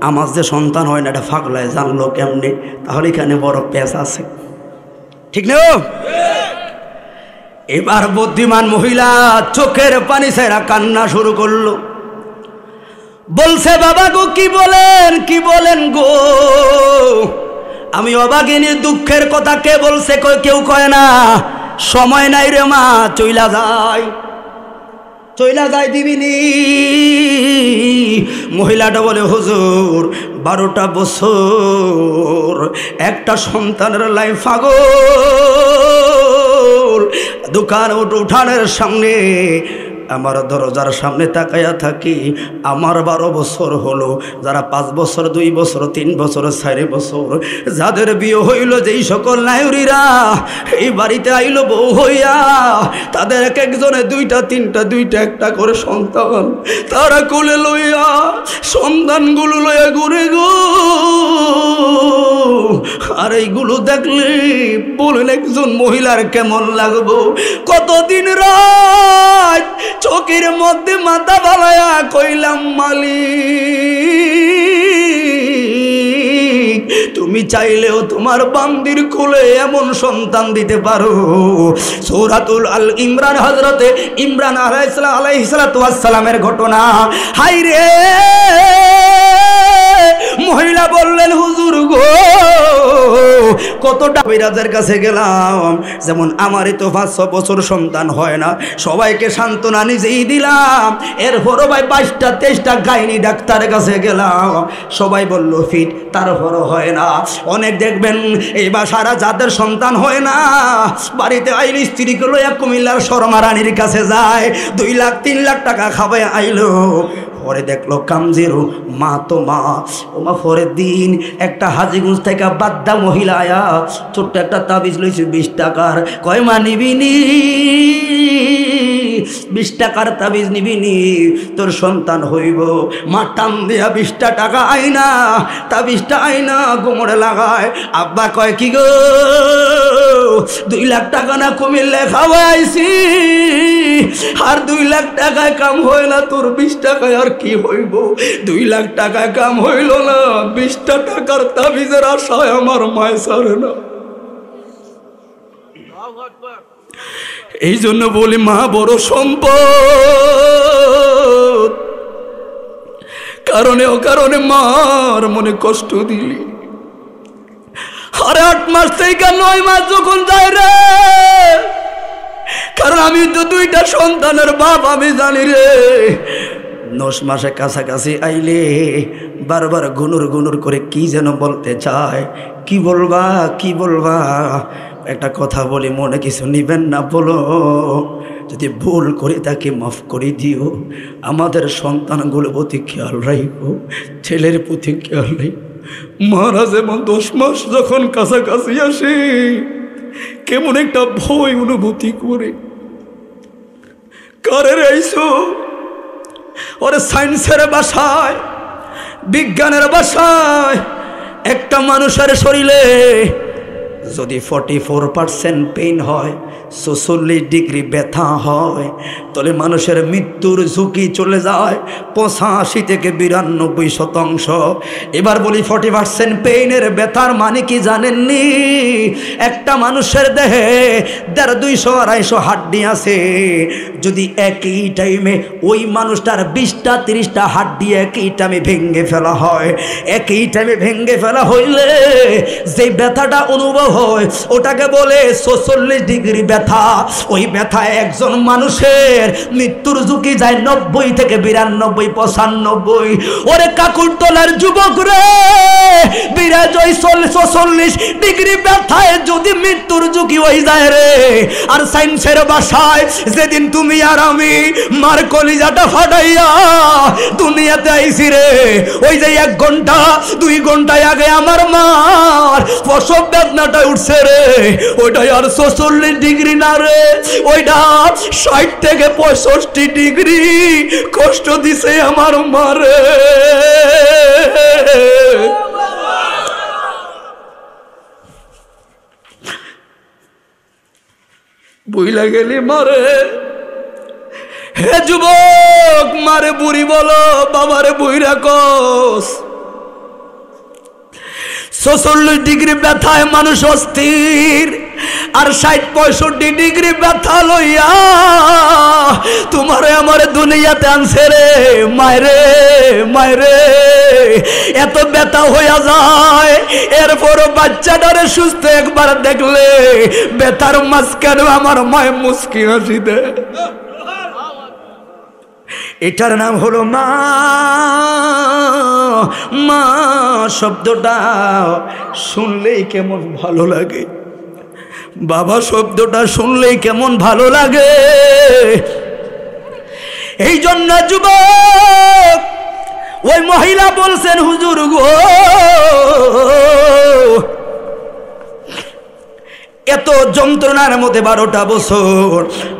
আমার যে সন্তান হয় না এটা ফাগলায় জানলো কেমনে? তাহলে এখানে বড় পেঁচ আছে, ঠিক না? এবার বুদ্ধিমান মহিলা চোখের পানি ছেড়া কান্না শুরু করলো, বলছে বাবা গো কি বলেন গো, আমি অবাগিনীর দুঃখের কথা কে বলছে? কেউ কয় না, সময় নাই রে মা, চইলা যায় দিবিনি। মহিলাটা বলে হুজুর 12টা বছর একটা সন্তানের লাইফ পাগল, দোকান উঠানের সামনে আমার দরজার সামনে তাকায়া থাকি, আমার 12 বছর হলো, যারা 5 বছর 2 বছর 3 বছর 4 বছর যাদের বিয়ে হইল, যেই সকল নায়রীরা এই বাড়িতে আইলো বউ হইয়া, তাদের এক একজনে 2টা 3টা 2টা 1টা করে সন্তান, তারা কোলে লইয়া সন্তানগুলো লইয়া ঘুরে গো। আর এইগুলো দেখলে বলেন একজন মহিলার কেমন লাগবো? কতদিন রাত চোখের মধ্যে মাথা বালায়া কইলাম, মালিক তুমি চাইলেও তোমার বান্দির কোলে এমন সন্তান দিতে পারো। সূরাতুল আল ইমরান, হযরতে ইমরান আলাইহিস সালামের ঘটনা। হাই রে, মহিলা বললেন হুজুর গো কতটা বিরাজের কাছে গেলাম, যেমন আমারই তো 5-6 বছর সন্তান হয় না, সবাইকে সান্ত্বনা নিজেই দিলাম, এরপরও ভাই 22টা 23টা গাইনি ডাক্তারের কাছে গেলাম, সবাই বলল ফিট, তারপরও হয় না। অনেক দেখবেন এই বাসারা যাদের সন্তান হয় না, বাড়িতে আইলে স্ত্রীকে লইয়া কুমিল্লার শর্মা রানীর কাছে যায়, 2 লাখ 3 লাখ টাকা খাবে আইলো, পরে দেখলো কামজেরু মা তো মা ও মা। পরের দিন একটা হাজিগঞ্জ থেকে বাদ্দা মহিলা আয়া ছোট্ট একটা তাবিজ লইছে 20 টাকার, কয় মা নিবিনি? 20 টাকার তাবিজ নিবিনি? তোর সন্তান হইব। মা টান দিয়া 20টা টাকা আইনা, তাবিজটা আইনা কোমরে লাগায়। আব্বা কয় কি গো 2 লাখ টাকা না কুমিল্লা খাওয়াইছি, আর 2 লাখ টাকায় কাম হয় না, তোর 20 টাকায় আর কি হইব? 2 লাখ টাকায় কাম হইল না, 20টা টাকার তাবিজের আশায় আমার মায় সারে না। এই জন্য বলি মা বড় সম্পদ। কারণে অকারণে মার মনে কষ্ট দিলি। আরে 8 মাস থেকে 9 মাস যখন যায় রে, কারণ আমি তো 2টা সন্তানের বাপ, আমি জানি রে। 9 মাসে কাছাকাছি আইলে বারবার গুনুর গুনুর করে কি যেন বলতে চায়। কি বলবা কি বলবা? একটা কথা বলি, মনে কিছু নিবেন না, বলো। যদি ভুল করে তাকে মাফ করে দিও। আমাদের সন্তানগুলোর প্রতি খেয়াল রাখবো, ছেলের প্রতি খেয়াল রাখবো। মারা যেমন 10 মাস যখন কাছাকাছি আসে কেমন একটা ভয় অনুভূতি করে। কারের আইসো? ওরে সায়েন্সের ভাষায়, বিজ্ঞানের ভাষায় একটা মানুষের শরীরে যদি 44% পেইন হয়, 46 ডিগ্রি ব্যথা হয়, তাহলে মানুষের মৃত্যুর ঝুঁকি চলে যায় 85 থেকে 92%। এবার বলি 40% পেইনের ব্যথার মানে কি জানেননি? একটা মানুষের দেহে 150-200-250 হাড্ডি আছে। যদি একই টাইমে ওই মানুষটার 20টা 30টা হাড্ডি একই টাইমে ভেঙে ফেলা হয়, একই টাইমে ভেঙে ফেলা হইলে যে ব্যথাটা অনুভব হয় ওটাকে বলে 46 ডিগ্রি ব্যথা। ওই ব্যথায় একজন মানুষের মৃত্যুর ঝুঁকি যায় 90 থেকে 92, 95। ওরে কাকুরতলার যুবক রে, 42-44 ডিগ্রি ব্যথায় যদি মৃত্যুর ঝুঁকি হয়ে যায় রে, আর সায়েন্সের ভাষায় যেদিন তুমি আর আমি মার কলিজাটা ফাটাইয়া দুনিয়াতে আইছি রে, ওই যে 1 ঘন্টা 2 ঘন্টা আগে আমার মার প্রসব বেদনাটা উঠছে রে, ওইটা আর 46 ডিগ্রি না রে, ওইটা 60 থেকে 65 ডিগ্রি কষ্ট দিছে আমার মারে। বুইলা গেলি মারে। হে যুবক, মারে বুড়ি বলো, বাবারে বুইরা কস। 46 ডিগ্রি ব্যথায় মানুষ অস্থির, আর 60-65 ডিগ্রি ব্যথা লইয়া তোমারে আমার দুনিয়াতে আনছে রে। মায়রে মায়রে, এত ব্যথা হইয়া যায়, এরপরও বাচ্চাটারে সুস্থ একবার দেখলে ব্যথার মাঝখানে আমার মায় মুস্কি হাসি দেয়। এটার নাম হলো মা। মা শব্দটা শুনলেই কেমন ভালো লাগে, বাবা শব্দটা শুনলেই কেমন ভালো লাগে। এই জন্য যুবক ওই মহিলা বলছেন, হুজুর গো, এত যন্ত্রণার মধ্যে 12টা বছর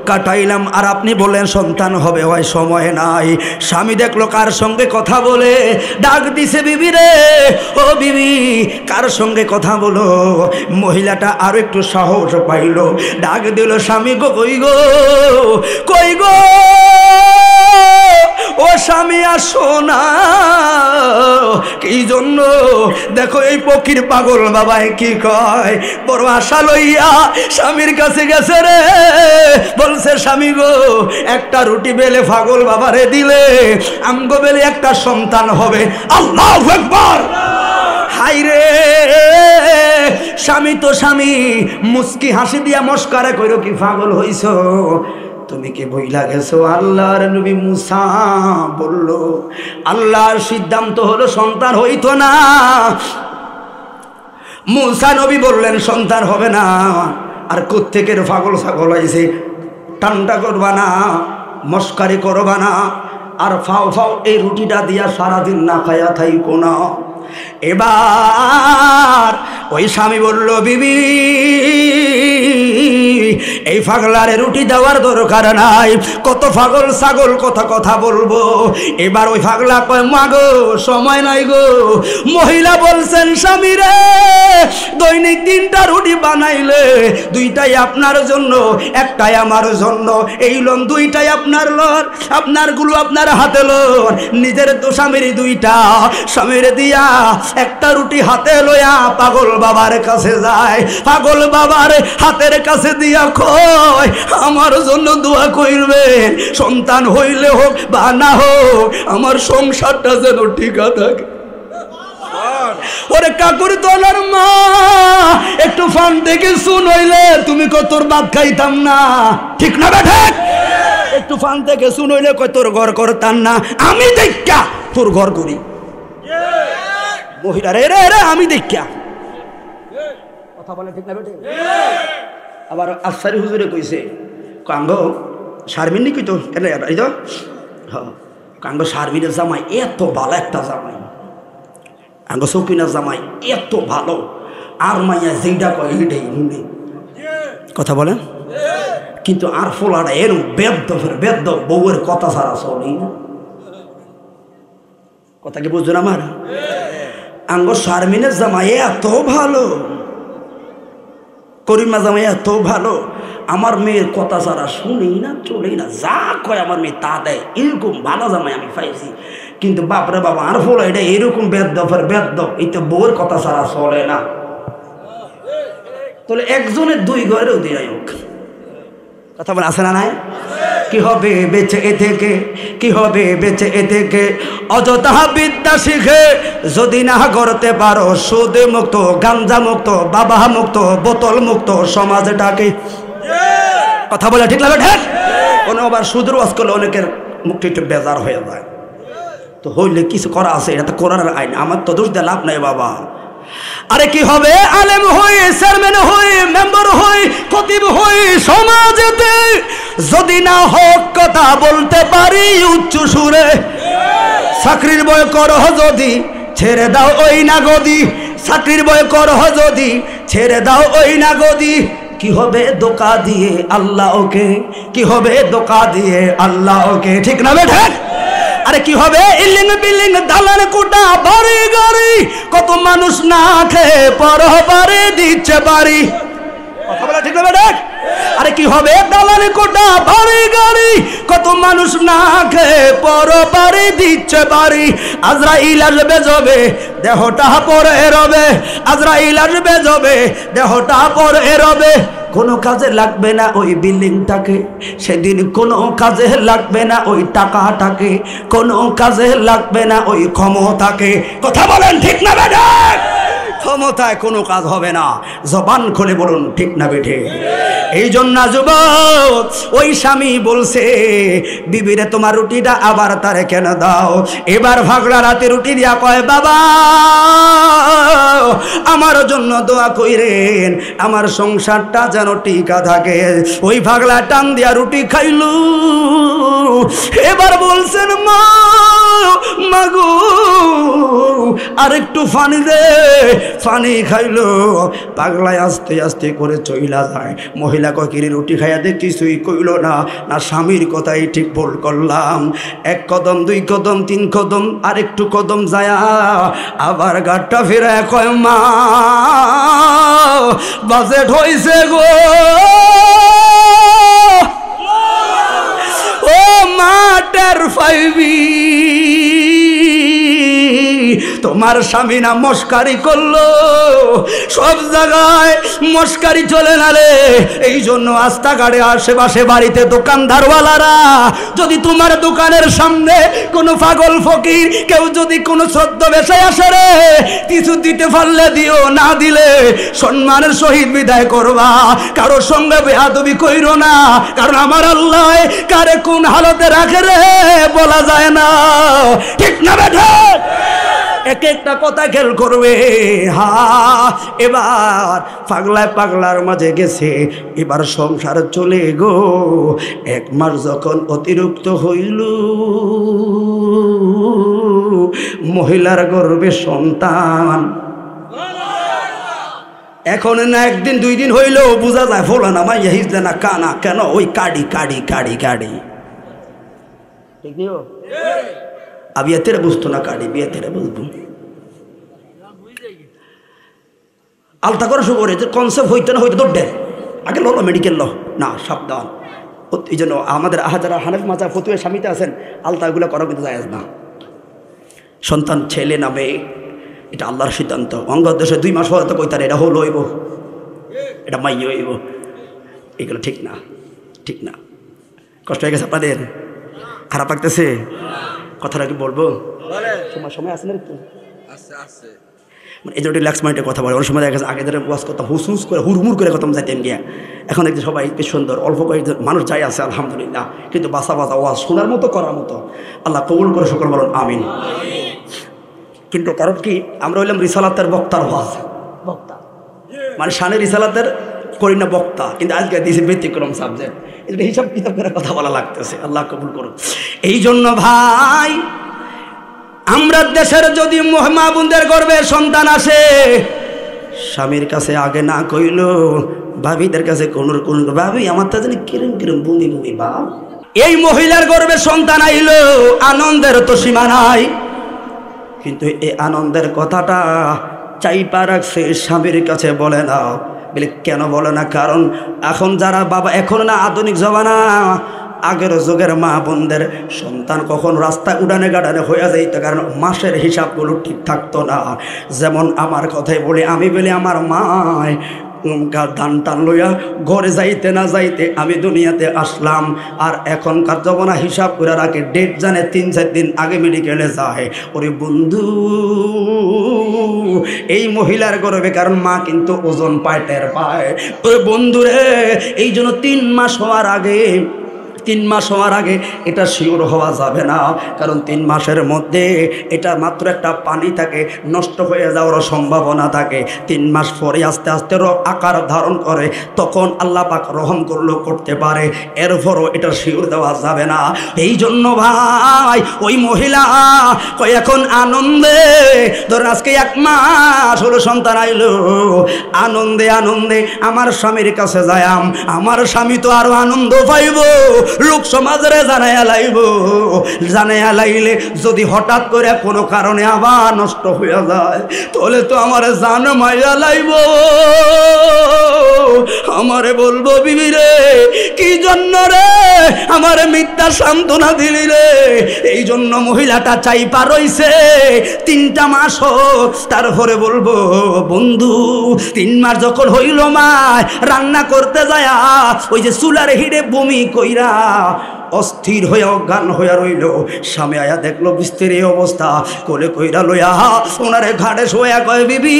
কাটাইলাম, আর আপনি বলেন সন্তান হবে, হয় সময় নাই। স্বামী দেখলো কার সঙ্গে কথা বলে, ডাক দিছে, বিবি রে, ও বিবি, কার সঙ্গে কথা বলো? মহিলাটা আরো একটু সাহস পাইল, ডাক দিল, স্বামী গো, কই গো, কই গো, ও স্বামী আসো না। কি জন্য? দেখো এই ফকির পাগল বাবায় কি কয়, বড় আশা লইয়া স্বামীর কাছে গেছে রে, বলছে, স্বামী গো, একটা রুটি বেলে পাগল বাবারে দিলে আমগো বেলে একটা সন্তান হবে। আল্লাহু আকবার। হাই রে, স্বামী তো স্বামী, মুস্কি হাসি দিয়া মস্কারা কইরো, কি পাগল হইছো? তুমি কি বইলা গেছো আল্লাহর নবী মুসা বলল, আল্লাহর সিদ্ধান্ত হলো সন্তান হইতো না। মুসা নবী বললেন সন্তান হবে না, আর কোত্থেকে পাগল ছাগল হয়েছে? টান্টা করবা না, মস্কারি করবা না, আর ফাও ফাও এই রুটিটা দিয়া সারাদিন না খায়া থাইকো না। এবার ওই স্বামী বলল, বিবি, এই পাগলারে রুটি দেওয়ার দরকার নাই, কত পাগল ছাগল কত কথা বলবো। এবার ওই পাগলা কয়, মা গো, সময় নাই গো। মহিলা বলছেন, স্বামী রে, দৈনিক 3টা রুটি বানাইলে 2টাই আপনার জন্য, একটাই আমার জন্য। এই লোন 2টাই আপনার লোন, আপনার গুলো আপনার হাতে লোন। নিজের তো স্বামীর 2টা, স্বামীর দিয়া একটা রুটি হাতে লইয়া পাগল বাবার কাছে যায়। পাগল বাবার হাতের কাছে দিয়া কয় আমার জন্য দোয়া করবেন, সন্তান হইলে হোক বা না হোক আমার সংসারটা যেন ঠিকা থাকে। ওরে কাকুর তোলার মা একটু ফান থেকে শুন হইলে তুমি কত তোর বাপ খাইতাম না, ঠিক না বেঠে? একটু ফান থেকে শুন হইলে কয় তোর ঘর করতাম না, আমি দেখা তোর ঘর করি। মহিলা রে রে রে আমি দেখা কথা বলে, ঠিক না বেঠে? আবার আফসারি হুজুরে কইছে কাঙ্গ শারমিন কইতো কেন এই তো কাঙ্গ শারমিনের জামাই এত ভালো একটা জামাই, আঙ্গ সৌকিনার জামাই এত ভালো, আর মাইয়া যেইটা কয় এইটাই শুনে। কথা বলেন, কিন্তু আর ফোলাটা এরম বেদ্য বেদ্য বউয়ের কথা ছাড়া চলেই না। কথা কি বুঝছেন আমার? আঙ্গ শারমিনের জামাই এত ভালো, করিমা জামাই এত ভালো, আমার মেয়ের কথা ছাড়া শুনেই না চলেই না, যা কয় আমার মেয়ে তা দেয়। এরকম ভালো জামাই আমি পাইছি, কিন্তু বাপরে বাবা আর ফলো এটা এরকম বেদ্য বেদ্য, এই তো বউয়ের কথা ছাড়া চলে না। তাহলে একজনের দুই ঘরেও দিয়ে হোক। কথা বলে আসে না নাই? কি হবে বেঁচে এ থেকে, কি হবে বেঁচে এ থেকে, অযথা বিদ্যা শিখে যদি না করতে পারো সুদ মুক্ত, গাঞ্জা মুক্ত, বাবা মুক্ত, বোতল মুক্ত সমাজটাকে। কথা বলে ঠিক লাগে? ঠিক। কোনো আবার সুদের ওয়াজ করলে অনেকের মুখটা একটু বেজার হয়ে যায়, তো হইলে কিছু করা আছে, এটা তো কোরআনের আইন, আমার তো দোষ দিয়ে লাভ নাই বাবা। আরে কি হবে আলেম হই, চেয়ারম্যান হই, মেম্বার হই, খতিব হই সমাজেতে, যদি না হক কথা বলতে পারি উচ্চ সুরে। চাকরির বয় করহ যদি ছেড়ে দাও ওই না গদি, চাকরির বয় করহ যদি ছেড়ে দাও ওই না গদি, কি হবে ধোঁকা দিয়ে আল্লাহ ওকে, কি হবে ধোঁকা দিয়ে আল্লাহ ওকে, ঠিক না বেঠে? আরে কি হবে ইলিং বিল্ডিং দালান কোটা বাড়ি গাড়ি, কত মানুষ না খেয়ে পরবারে দিচ্ছে বাড়ি। কথা বলা ঠিক না বেঠে? আরে কি হবে দালান কোটা বাড়ি গাড়ি, কত মানুষ না খেয়ে পরবারে দিচ্ছে বাড়ি। আজরাইল আসবে যাবে দেহটা পরে রবে, আজরাইল আসবে যাবে দেহটা পরে রবে, কোনো কাজে লাগবে না ওই বিল্ডিংটাকে সেদিন, কোনো কাজে লাগবে না ওই টাকাটাকে, কোনো কাজে লাগবে না ওই ক্ষমতাকে। কথা বলেন ঠিক না বেঠে? ক্ষমতায় কোনো কাজ হবে না, জবান খুলে বলুন ঠিক না বেঠে? এই জন্য যুবক ওই স্বামী বলছে বিবিরে তোমার রুটিটা আবার তারে কেন দাও। এবার ভাগলা রাতে রুটি দিয়া কয় বাবা আমার জন্য দোয়া কইরেন, আমার সংসারটা যেন টিকা থাকে। ওই ভাগলা টান দিয়া রুটি খাইলু, এবার বলছেন মা মাগো আরেকটু ফানি দে, ফানি খাইলো। পাগলায় আস্তে আস্তে করে চইলা যায়। মহিলা ককিরি রুটি খাইয়া দে কিছুই কইল না, না স্বামীর কথাই ঠিক ভুল করলাম। এক কদম দুই কদম তিন কদম আরেকটু কদম যায়, আবার গাড়টা ফিরে কয় মা বাজেট হইছে গো, ও মা টের পাইবি তোমার স্বামী না মস্কারি করলো, সব জায়গায় মস্কারি চলে না রে। এই জন্য রাস্তাঘাটে আশেপাশে বাড়িতে দোকানদারওয়ালারা যদি তোমার দোকানের সামনে কোনো পাগল ফকির কেউ যদি কোনো শ্রদ্ধ বেশায় আসে রে, কিছু দিতে পারলে দিও, না দিলে সম্মানের সহিত বিদায় করবা। কারোর সঙ্গে বেয়াদবি কইরো না, কারণ আমার আল্লাহ কারে কোন হালতে রাখে রে বলা যায় না, ঠিক না বেঠা? এক একটা কথা খেয়াল করবে। হা এবার পাগলায় পাগলার মাঝে গেছে, এবার সংসার চলে গো। এক মাস যখন অতিরিক্ত হইল, মহিলার গর্ভে সন্তান। এখন না একদিন দুই দিন হইলেও বোঝা যায় ফোলা না মাইয়া হিজলে না কানা কেন, ওই কাড়ি কাড়ি কাড়ি কাড়ি, ঠিক নিও বিয়ে তেরে বুঝতো না, কাড়ি বিয়ে তেরে বুঝবো। আলতা করে শুরু করে কনসেপ্ট হইতে না হইতে দৌড়ে আগে লো মেডিকেল ল না সাবধান। এই জন্য আমাদের যারা হানেফ মাযহাব ফতুয়া স্বামীতে আছেন আলতাগুলো করা কিন্তু জায়েজ না। সন্তান ছেলে না মেয়ে এটা আল্লাহর সিদ্ধান্ত। অঙ্গ দেশে 2 মাস হয়তো কইতারে এটা হলো হইব, এটা মাই হইব। এগুলো ঠিক না, ঠিক না। কষ্ট হয়ে গেছে আপনাদের? খারাপ লাগতেছে? কথাটা কি বলবো? সময় আছে না? একটু মানে এই যে রিল্যাক্স মাইন্ডে কথা বলে। অনেক সময় দেখা গেছে আগে ধরে ওয়াজ করতাম হুস করে হুড়মুড় করে কথা যাইতেন গিয়া। এখন দেখছি সবাই বেশ সুন্দর, অল্প কয়েকজন মানুষ যাই আছে আলহামদুলিল্লাহ, কিন্তু বাসা ওয়াজ শোনার মতো করার মতো। আল্লাহ কবুল করে সকল বলুন আমিন। কিন্তু কারণ কি, আমরা হইলাম রিসালাতের বক্তার ওয়াজ, বক্তা মানে শানে রিসালাতের করি না বক্তা, কিন্তু আজকে দিয়েছে ব্যতিক্রম সাবজেক্ট, এটা হিসাব কিতাব করে কথা বলা লাগতেছে। আল্লাহ কবুল করুন। এই জন্য ভাই, আমরা দেশের যদি মা বোনদের গর্বে সন্তান আসে, স্বামীর কাছে আগে না কইল, ভাবিদের কাছে কোন ভাবি আমার তা জানি কিরম কিরম বমি বমি ভাব। এই মহিলার গর্বে সন্তান আইল, আনন্দের তো সীমা নাই, কিন্তু এই আনন্দের কথাটা চাইপা রাখছে, স্বামীর কাছে বলে না। বলে কেন বলে না? কারণ এখন যারা বাবা, এখন না আধুনিক জমানা, আগের যুগের মা বোনদের সন্তান কখন রাস্তায় উড়ানে গাড়ানে হয়ে যাইত, কারণ মাসের হিসাবগুলো ঠিক থাকতো না। যেমন আমার কথাই বলি, আমি বলি আমার মায় ধান টান লইয়া ঘরে যাইতে না যাইতে আমি দুনিয়াতে আসলাম। আর এখনকার জমানা হিসাব করে রাখে, ডেট জানে 3-4 দিন আগে মেডিকেলে যায়। ওরে বন্ধু, এই মহিলার গর্বে, কারণ মা কিন্তু ওজন পায়, টের পায়। ওরে বন্ধুরে, এই জন্য 3 মাস হওয়ার আগে, 3 মাস হওয়ার আগে এটা শিওর হওয়া যাবে না, কারণ 3 মাসের মধ্যে এটা মাত্র একটা পানি থাকে, নষ্ট হয়ে যাওয়ার সম্ভাবনা থাকে। 3 মাস পরে আস্তে আস্তে আকার ধারণ করে, তখন আল্লাহ পাক রহম করলেও করতে পারে, এরপরও এটা শিওর দেওয়া যাবে না। এই জন্য ভাই, ওই মহিলা কয় এখন আনন্দে, ধর আজকে 1 মাস হলো সন্তান আইলো, আনন্দে আনন্দে আমার স্বামীর কাছে যায়াম, আমার স্বামী তো আরো আনন্দ পাইব, লোক সমাজরে জানাইয়া লাইব, জানাইয়া লাইলে যদি হঠাৎ করে কোনো কারণে আবার নষ্ট হইয়া যায়, তাহলে তো আমার জান মাইয়া লাইব। আমারে বলবো, বিবি রে কি জন্য রে আমারে মিথ্যা সান্ত্বনা দিলি রে? এই জন্য মহিলাটা চাইপা রইছে 3টা মাস হোক, তারপরে বলবো বন্ধু 3 মাস যখন হইল, মা রান্না করতে যায় ওই যে চুলার হিড়ে বমি কইরা অস্থির হয়ে অজ্ঞান হইয়া রইল। স্বামী আয়া দেখলো বিস্তির এই অবস্থা, কোলে কইরা লইয়া ওনারে ঘাটে শোয়া কয়, বিবি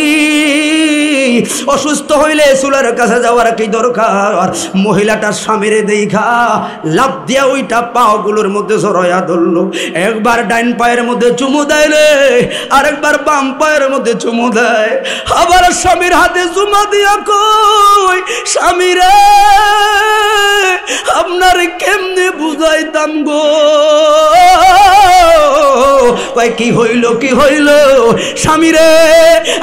অসুস্থ হইলে চুলার কাছে যাওয়ার কি দরকার? মহিলাটার স্বামীরে দেখা লাভ দিয়া ওইটা পাগুলোর মধ্যে জড়াইয়া ধরলো, একবার ডাইন পায়ের মধ্যে চুমু দেয় রে, আরেকবার বাম পায়ের মধ্যে চুমু দেয়, আবার স্বামীর হাতে চুমা দিয়া কই, স্বামী রে আপনার কেমনে বুঝাইতাম গো? কয় কি হইল, কি হইল? স্বামী রে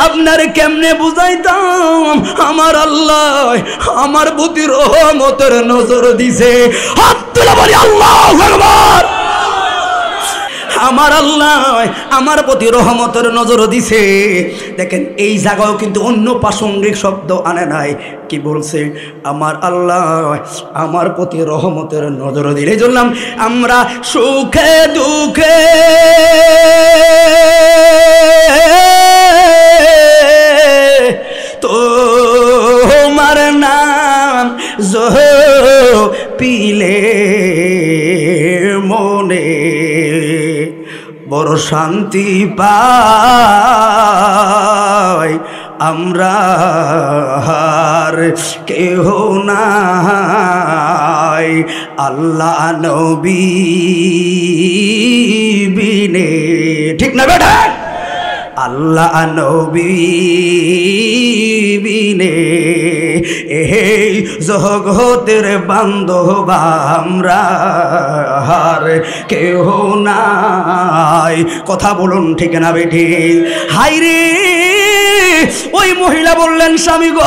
আপনার কেমনে বুঝাইতাম, আমার আল্লাহ আমার প্রতি রহমতের নজর দিছে। হাত তুলে বলি আল্লাহু আকবার। আমার আল্লাহ আমার প্রতি রহমতের নজর দিছে। দেখেন এই জায়গাও কিন্তু অন্য প্রাসঙ্গিক শব্দ আনে নাই, কি বলছে? আমার আল্লাহ আমার প্রতি রহমতের নজর দিলে। এই জন্য আমরা সুখে দুঃখে তোমার নাম পিলে মনে বড় শান্তি পাই, আমরা আর কেহ নাই আল্লাহ নবী বিনে। ঠিক না বেটা? আল্লাহ নবী বিনে এই জগতের বান্ধব আমরা আর কেহ নাই। কথা বলুন ঠিক না বেঠি? হাইরে ওই মহিলা বললেন, স্বামী গো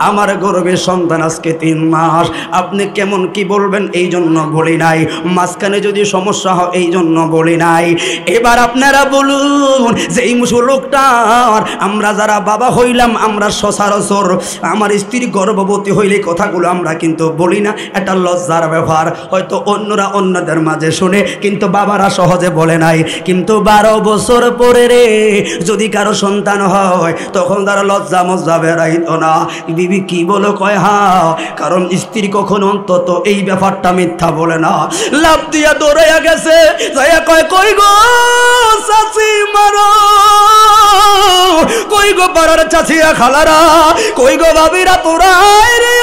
আমার গর্ভে সন্তান আজকে 3 মাস, আপনি কেমন কি বলবেন এই জন্য বলি নাই, মাঝখানে যদি সমস্যা হয় এই জন্য বলি নাই। এবার আপনারা বলুন যে এই লোকটার আমরা যারা বাবা হইলাম, আমরা সচরাচর আমার স্ত্রী গর্ভবতী হইলে কথাগুলো আমরা কিন্তু বলি না, এটা লজ্জার ব্যাপার। হয়তো অন্যরা অন্যদের মাঝে শুনে, কিন্তু বাবারা সহজে বলে নাই। কিন্তু 12 বছর পরে রে যদি কারো সন্তান হয়, তখন তারা লজ্জা মজ্জা বেড়াইতো না। বিবি কি বলো? কয় হ্যাঁ, কারণ স্ত্রী কখনো অন্তত এই ব্যাপারটা মিথ্যা বলে না। লাভ দিয়া দৌড়াইয়া গেছে, যাইয়া কয় কই গো চাচি মারো, কই গো পাড়ার চাচিয়া খালারা, কই গো ভাবিরা তোরা রে,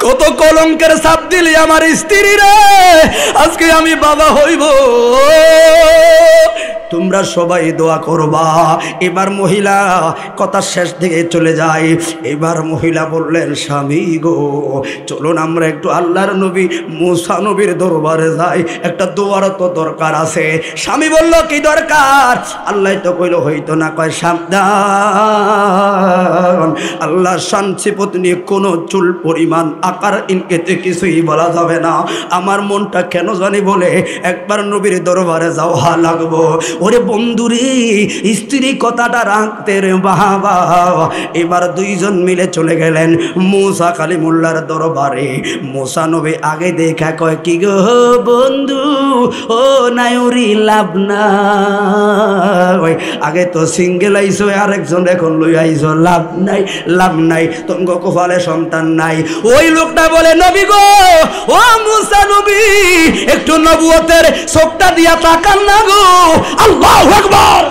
কত কলঙ্কের ছাপ দিলি আমার স্ত্রী রে, আজকে আমি বাবা হইব। তোমরা সবাই দোয়া করবা। এবার মহিলা কথা শেষ দিকে চলে যায়। এবার মহিলা বললেন, স্বামী গো চলুন আমরা একটু আল্লাহর নবী মুসা নবীর দরবারে যাই, একটা দোয়ার তো দরকার আছে। স্বামী বলল, কি দরকার? আল্লাহ তো কইল হইতো না। কয় সাবধান, আল্লাহ শান্তি পত্নী কোনো চুল পরিমাণ আকার ইনকেতে কিছুই বলা যাবে না। আমার মনটা কেন জানি বলে একবার নবীর দরবারে যাওয়া লাগবো। ওরে বন্ধুরে, স্ত্রী কথাটা রাখতে রে বাবা। এবার দুইজন মিলে চলে গেলেন মুসা কালিমুল্লাহর দরবারে। মুসা নবী আগে দেখা কয়, কি গো বন্ধু, ও নাইরি লাভ নাই, আগে তো সিঙ্গেল আইসো, আরেকজন এখন লই আইসো, লাভ নাই, লাভ নাই, তোমার কপালে সন্তান নাই। ওই লোকটা বলে, নবী গো, ও মুসা নবী, একটু নবুয়তের চোখটা দিয়া তাকান না গো। আল্লাহু আকবার,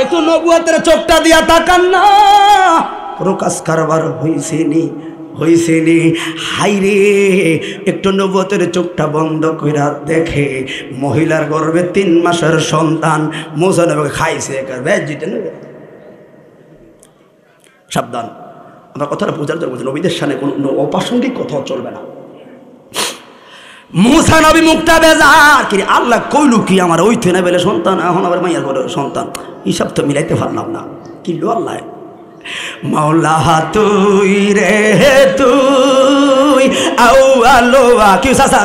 একটু নবুয়তের চোখটা দিয়া তাকান না। প্রকাশ কারবার হইছেনি, হইছেনি। হাইরে, একটু নবুয়তের চোখটা বন্ধ কইরা দেখে মহিলার গর্ভে 3 মাসের সন্তান। মুসা নবী খাইছে সাবধান, আমার কথাটা বোঝার জন্য নবীদের সামনে কোনো অপ্রাসঙ্গিক কথা চলবে না। মুসা নবী মুখটা বেজার, কি আল্লাহ কইলু কি আমার ওই থেনা বেলে সন্তান, এখন আবার মাইয়ার ঘরে সন্তান, হিসাব তো মিলাইতে পারলাম না। কিলো আল্লাহ, মাওলা তুই রে তুই আউ আলো কি সাসা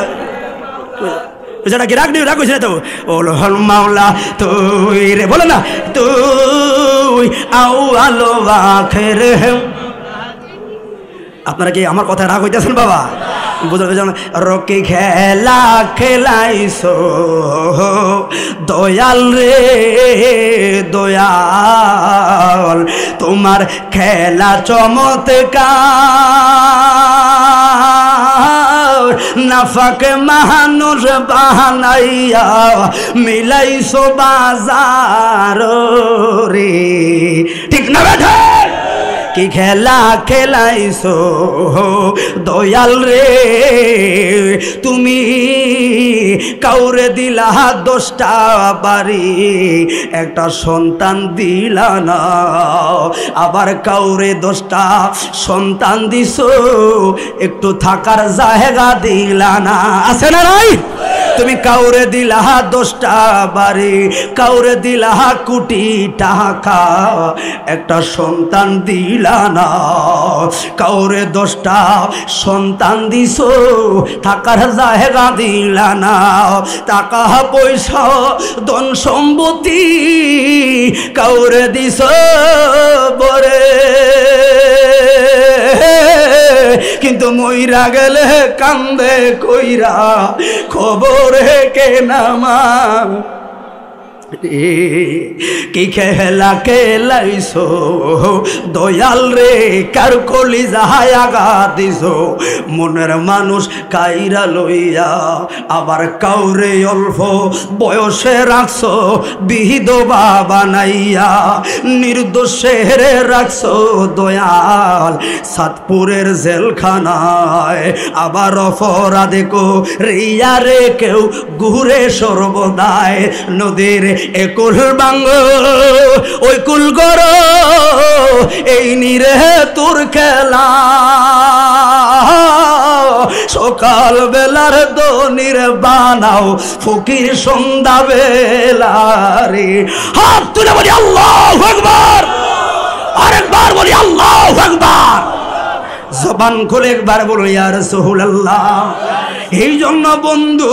যেটা কি রাখনি রাখছে তো ওলো হল মাওলা তুই রে, বলো না তুই আউ আলো আখের। আপনারা কি আমার কথা রাগ হইতেছেন বাবা? রকি খেলা খেলাইছো দয়াল রে দয়াল, তোমার খেলা চমৎকার, নাফাক মানুষ বানাইয়া মিলাইছো বাজার রে। ঠিক না বেঠা? কি খেলা খেলাইছো দয়াল রে, তুমি কাউরে দিলা 10টা বাড়ি, একটা সন্তান দিলা না। আবার কাউরে 10টা সন্তান দিছো, একটু থাকার জায়গা দিলা না। আছে না নাই? তুমি কাউরে দিলা 10টা বাড়ি, কাউরে দিলা কোটি টাকা, একটা সন্তান দিলা না। কাউরে 10টা সন্তান দিছো, থাকার জায়গা দিলা না। টাকা পয়সা ধন সম্পত্তি কাউরে দিছো বরে, কিন্তু মইরা গেলে কান্দে কইরা খবরে কে নামা। কি খেলা খেলাইছো দয়াল রে, কার কলি যাহাই আগা দিছো, মনের মানুষ কাইরা লইয়া। আবার কাউরে অল্প বয়সে রাখছো বিধবা বানাইয়া, নির্দোষের রাখছো দয়াল সাতপুরের জেলখানায়। আবার অপরাধে কো রিয়া রে কেউ ঘুরে সর্বদায়, নদীর একুল বাঙ্গ ওই কুল গড়, এই নিরে তোর খেলা। সকাল বেলার দনির বানাও ফকির সন্ধ্যা বেলারে। হাত তুলে বলি আল্লাহু আকবার, আরেকবার বলি আল্লাহু আকবার। জবান খুলে একবার বলো ইয়া রাসূলুল্লাহ। এই জন্য বন্ধু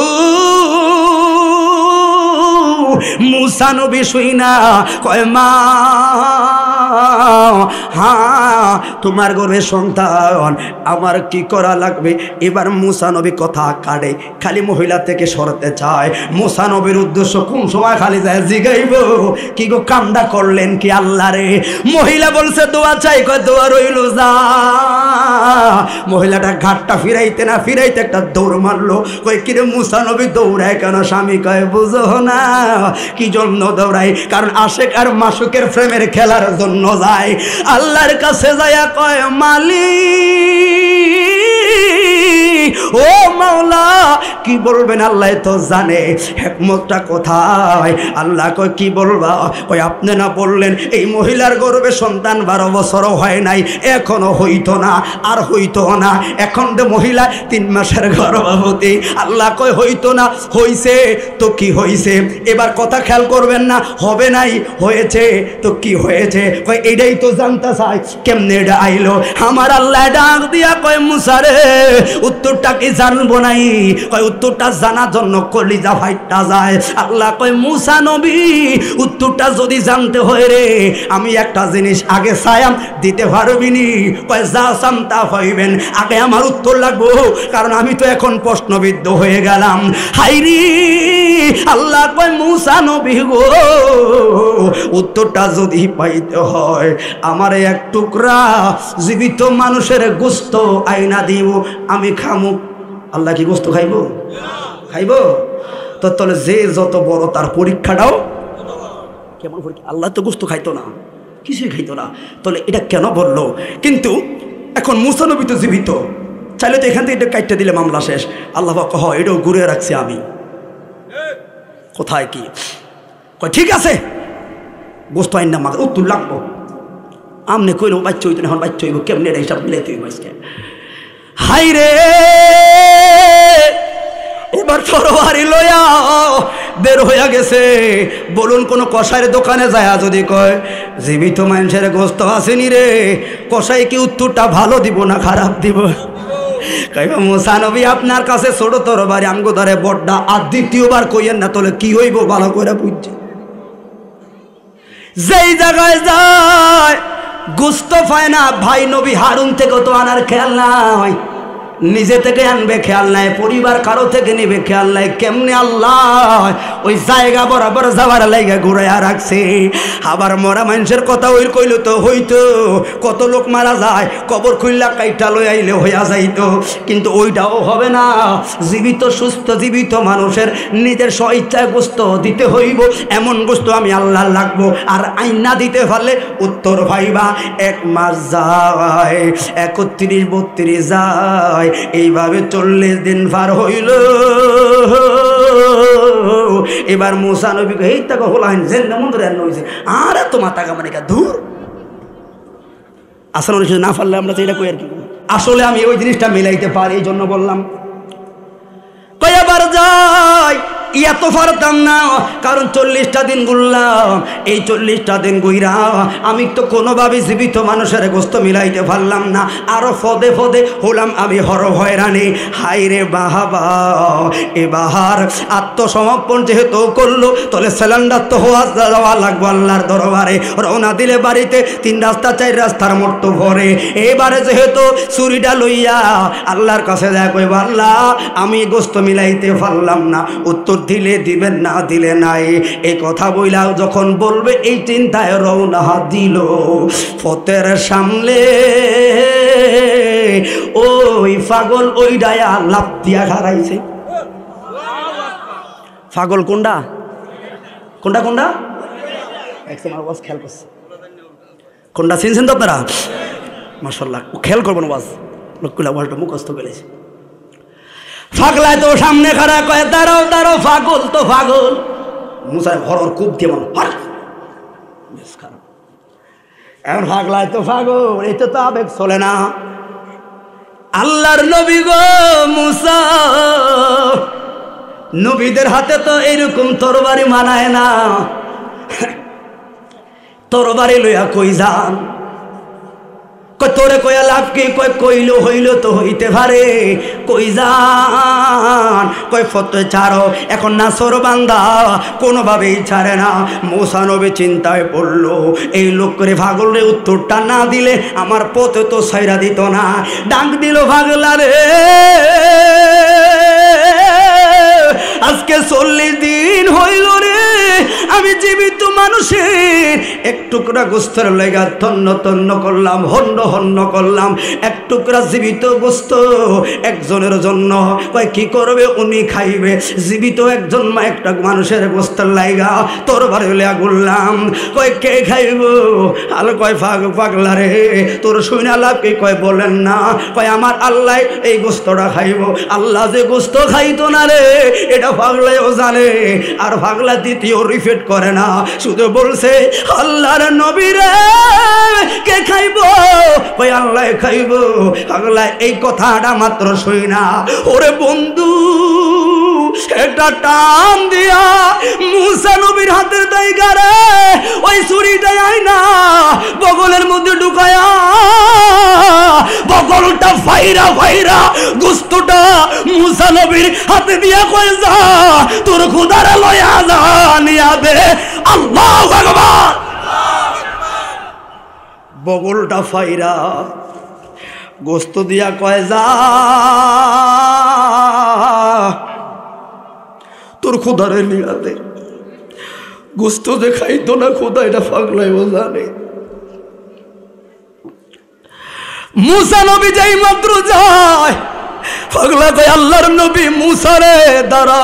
মুসা নবী শুইনা কয় মা হ্যাঁ তোমার গর্ভে সন্তান, আমার কি করা লাগবে? এবার মুসা নবী কথা কাটে, খালি মহিলা থেকে সরতে চায়। মুসা নবীর উদ্দেশ্য কোন সময় খালি যায় জিগাইব, কি গো কামটা করলেন কি আল্লাহ রে? মহিলা বলছে দোয়া চাই, কয় দোয়া রইল যা। মহিলাটা ঘাটটা ফিরাইতে না ফিরাইতে একটা দৌড় মারলো। কয় কিরে মুসা নবী দৌড়ায় কেন? স্বামী কয় বুঝো না কি জন্য দৌড়াই, কারণ আশেক আর মাসুকের প্রেমের খেলার জন্য যায়। আল্লাহর কাছে যায়া কয় মালিক ও মাওলা, কি বলবেন আল্লাহ তো জানে হিকমতটা কোথায়। আল্লাহ কয় কি বলবা? কয় আপনি না বললেন এই মহিলার গর্ভে সন্তান 12 বছরও হয় নাই, এখনো হইতো না আর হইতো না, এখন তো মহিলা 3 মাসের গর্ভবতী। আল্লাহ কয় হইতো না, হইছে তো কি হইছে? এবার কথা খেয়াল করবেন না, হবে নাই হয়েছে তো কি হয়েছে? কয় এটাই তো জানতে চাই কেমনে এটা আইলো। আমার আল্লাহ ডাক দিয়া কয় মুসা রে উত্তরটা কি জানবো নাই? কয় উত্তরটা জানার জন্য কলিজা ফাইটটা যায়। আল্লাহ কয় মুসা নবী উত্তরটা যদি জানতে হয় রে, আমি একটা জিনিস আগে চাইম দিতে পারবিনি। কয় যা চাম তা পাইবেন, আগে আমার উত্তর লাগবো, কারণ আমি তো এখন প্রশ্নবিদ্ধ হয়ে গেলাম। হাইরি আল্লাহ কয় মুসা নবী গো উত্তরটা যদি পাইতে হয় আমার এক টুকরা জীবিত মানুষের গোশত আইনা দিব, আমি খামু। আল্লাহ কি গোশত খাইব? খাইব তো তাহলে যে যত বড় তার পরীক্ষাটাও কেমন পরীক্ষা। আল্লাহ তো গোশত খাইতো না, কিছুই খাইতো না, তাহলে এটা কেন বললো? কিন্তু এখন মুসা নবী তো জীবিত, চাইলে তো এখান থেকে এটা কাটতে দিলে মামলা শেষ। আল্লাহ কহ এটাও ঘুরে রাখছি আমি, কোথায় কি? কয় ঠিক আছে গোস্ত আইন না মাকে উত্তর লাগবো। আমনে কইল বাচ্চা হইতো না, এখন বাচ্চা হইব কেমনি? এটা হিসাব মিলে তুই বাঁচকে। হাই রে এবার তরবারি লইয়া বের হইয়া গেছে। বলুন কোন কষাইয়ের দোকানে যায় যদি কয় জীবিত মানুষের গোস্ত আসেনি রে, কষাই কি উত্তরটা ভালো দিব না খারাপ দিব? কইবা মুসা নবী আপনার কাছে ছোট তরবারি, আমগো ধরে বড়টা, আর দ্বিতীয়বার কইয়েন না, তাহলে কি হইব ভালো করে বুঝছে। যেই জায়গায় যায় গোস্ত পায় না, ভাই নবী হারুন থেকে তো আনার খেয়াল নাই, নিজে থেকে আনবে খেয়াল নাই, পরিবার কারো থেকে নিবে খেয়াল নাই। কেমনে আল্লাহ ওই জায়গা বরাবর যাওয়ার লাইগা ঘুরাইয়া রাখছে। আবার মরা মানুষের কথা ওই কইল তো হইতো, কত লোক মারা যায় কবর খুললা কাইটা লই আইলে হইয়া যাইতো, কিন্তু ওইটাও হবে না। জীবিত সুস্থ জীবিত মানুষের নিজের স্বইচ্ছায় গোস্ত দিতে হইব, এমন গোস্ত আমি আল্লাহ লাগবো। আর আইনা দিতে পারলে উত্তর ভাইবা 1 মাস যায়, 31 32 যায়, এইভাবে 40 দিন পার হইল। এবার মুসা নবীকে এই টাকা হলাইন যে মন ধরে হয়েছে, আর এত মাথা কামানিকা দূর আসলে না পারলে আমরা তো এটা কই আর কি। আসলে আমি ওই জিনিসটা মিলাইতে পারি, এই জন্য বললাম। কয়বার যাই এত পারতাম না, কারণ 40টা দিন ঘুরলাম। এই 40টা দিন ঘুরা আমি তো কোনোভাবে জীবিত মানুষের গোস্ত মিলাইতে পারলাম না, আরো ফদে ফদে হলাম আমি হয়রানি। হাই রে বাহাবা, এ বাহার আত্মসমর্পণ যেহেতু করলো, তাহলে সিলিন্ডার তো যাওয়া লাগবো আল্লাহর দরবারে। রওনা দিলে বাড়িতে 3 রাস্তা 4 রাস্তার মতো ভরে। এবারে যেহেতু চুরিটা লইয়া আল্লাহর কাছে যায়, কইব আল্লাহ আমি গোস্ত মিলাইতে পারলাম না, উত্তর দিলে দিবেন না দিলে নাই। এই কথা বইলা যখন বলবে এই চিন্তায় রওনা দিল ফতের সামনে। ওই পাগল ওই ডায়া লাফ দিয়া হারাইছে। পাগল কোনটা কোনটা কোনটা একদম আওয়াজ খেয়াল করছে কোনটা চিনছেন তো আপনারা? মাশাআল্লাহ খেয়াল করবেন আওয়াজ, লোকগুলা আওয়াজটা মুখস্থ করেছে। ফাগলায় তো সামনে খাড়া কয়ে দাঁড়াও দাঁড়াও, পাগল তো পাগল। মুসার হরর কূপ দিয়ে মন বেশ খারাপ। এখন ফাগলায় তো পাগল, এতে তো আবেগ চলে না। আল্লাহর নবী গো মুসা, নবীদের হাতে তো এরকম তরবারি মানায় না। তরবারি লইয়া কই যান? কই তোরে কইয়া লাভ কি? কই কইলো হইল তো হইতে পারে, কই যান? কই ফতোয়া ছাড়ো। এখন নাসর বান্দা কোনোভাবেই ছাড়ে না। মুসা নবী চিন্তায় পড়লো, এই লোক করে পাগলের উত্তরটা না দিলে আমার পথে তো ছাইরা দিত না। ডাক দিল, পাগলা রে, আজকে 40 দিন হইল রে আমি জীবিত মানুষের এক টুকরা গোস্তের লেগা তন্ন তন্ন করলাম, হন্য হন্য করলাম। এক টুকরা জীবিত গোস্ত একজনের জন্য। কয় কি করবে? উনি খাইবে। জীবিত একজন একটা মানুষের গোস্তের লাইগা তোর বাড়ি লিয়া ঘুরলাম। কয় কে খাইব? আর কয় পাগলা রে, তোর শুনে লাভ কি? কয় বলেন না। কয় আমার আল্লাহ এই গোস্তটা খাইব। আল্লাহ যে গোস্ত খাইতো না রে, এটা পাগলাও জানে। আর পাগলা দ্বিতীয় রিপিট করে না, শুধু বলছে আল্লাহর নবী রে কে খাইব? কই আল্লাহ খাইব। পাগলা এই কথাটা মাত্র শুই না, ওরে বন্ধু একটা টান দিয়া মুসা নবীর হাতের দাইগা রে ওই ছুরিটা আইনা বগলের মধ্যে ঢুকায়া বগলটা ফাইরা ফাইরা গোস্তটা মুসা নবীর হাতে দিয়া কই যা তোর খুদারে লয়া যা নিয়া দে। আল্লাহু আকবার। বগলটা ফাইরা গোস্ত দিয়া কয় যা তোর খুদারে নিয়া দে। গোস্ত যে খাইতো না খুদা, এটা পাগলাই ও জানে। মুসা নবী যাই মাত্র যায়, পাগলা কয় আল্লাহর নবী মুসা রে দাঁড়া,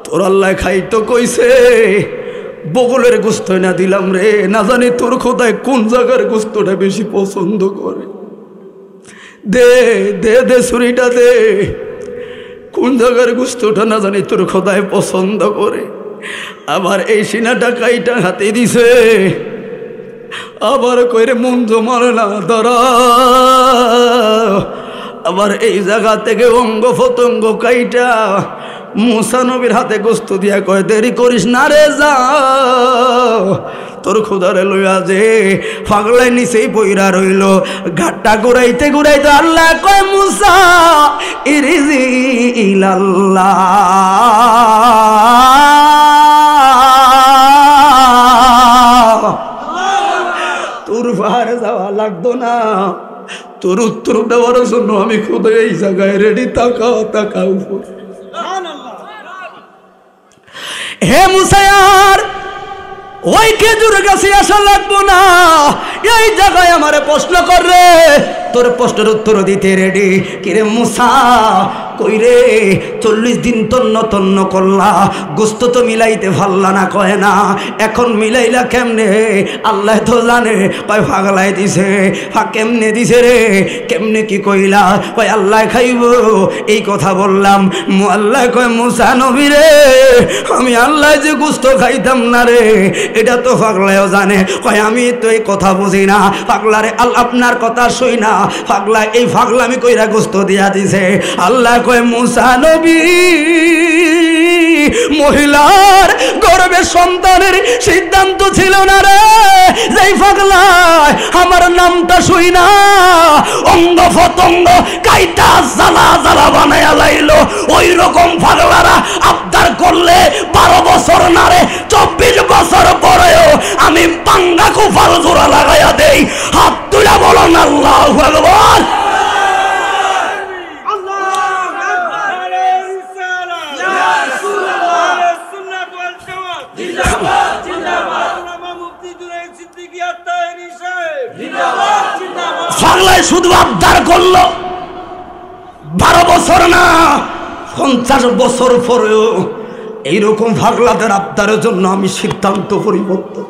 তোর আল্লাহ খাইতো কইছে বগলের গোস্ত না দিলাম রে। না জানি তোর খোদায় কোন জায়গার গোস্তটা বেশি পছন্দ করে। দে দে দে ছুরিটা দে, কোন জায়গার গোস্তটা না জানি তোর খোদায় পছন্দ করে। আবার এই সিনাটা কাইটা হাতে দিছে, আবার কইরে মন জমারে না দাঁড়া। আবার এই জায়গা থেকে অঙ্গ ফতঙ্গ কাইটা মুসা নবীর হাতে গোস্ত দিয়া কয় দেরি করিস না রে, যা তোর খুদারে লইয়া যে। পাগলাই নিচেই বইরা রইল। ঘাটটা ঘুরাইতে ঘুরাইতে আল্লাহ কয় মুসা ইরিজি ইলাল্লাহ, তোর পাহাড়ে যাওয়া লাগতো না, তোর উত্তর দেওয়ার জন্য আমি খুদে এই জায়গায় রেডি। তাকাও তাকাও। হে মুসায়ার, ওই খেজুর গাছে আসা লাগবো না, এই জায়গায় আমারে প্রশ্ন করে তোর প্রশ্নের উত্তর দিতে রেডি। কিরে মুসা কই রে? 40 দিন তন্ন তন্ন করলা, গোস্ত তো মিলাইতে পারলা না। কয় না। এখন মিলাইলা কেমনে? আল্লাহ তো জানে। কয় পাগলাই দিছে। কেমনে দিছে রে? কেমনে কি কইলা? কয় আল্লাহ খাইব এই কথা বললাম। আল্লাহ কয় মুসা নবী রে, আমি আল্লাহ যে গোস্ত খাইতাম না রে, এটা তো পাগলাও জানে। কয় আমি তো এই কথা বুঝি না। পাগলা রে আপনার কথা শুই না, পাগলা এই পাগলামি কইরা গোস্ত দিয়া দিছে। আল্লাহ কয় মুসা নবী, মহিলার গর্ভে সন্তানের সিদ্ধান্ত ছিল না রে। যেই পাগলা আমার নামটা শুই না অঙ্গ ফতঙ্গ কাইটা জ্বালা জ্বালা বানায়া লাইলো, ওই রকম পাগলারা আবদার করলে 12 বছর না রে 24 বছর পরেও আমি পাঙ্গা কুফাল জোড়া লাগাইয়া দেই। হাত তুলা বলুন আল্লাহু আকবার। পাগলায় শুধু আবদার করলো 12 বছর না 50 বছর পরেও এইরকম পাগলাদের আবদারের জন্য আমি সিদ্ধান্ত পরিবর্তন।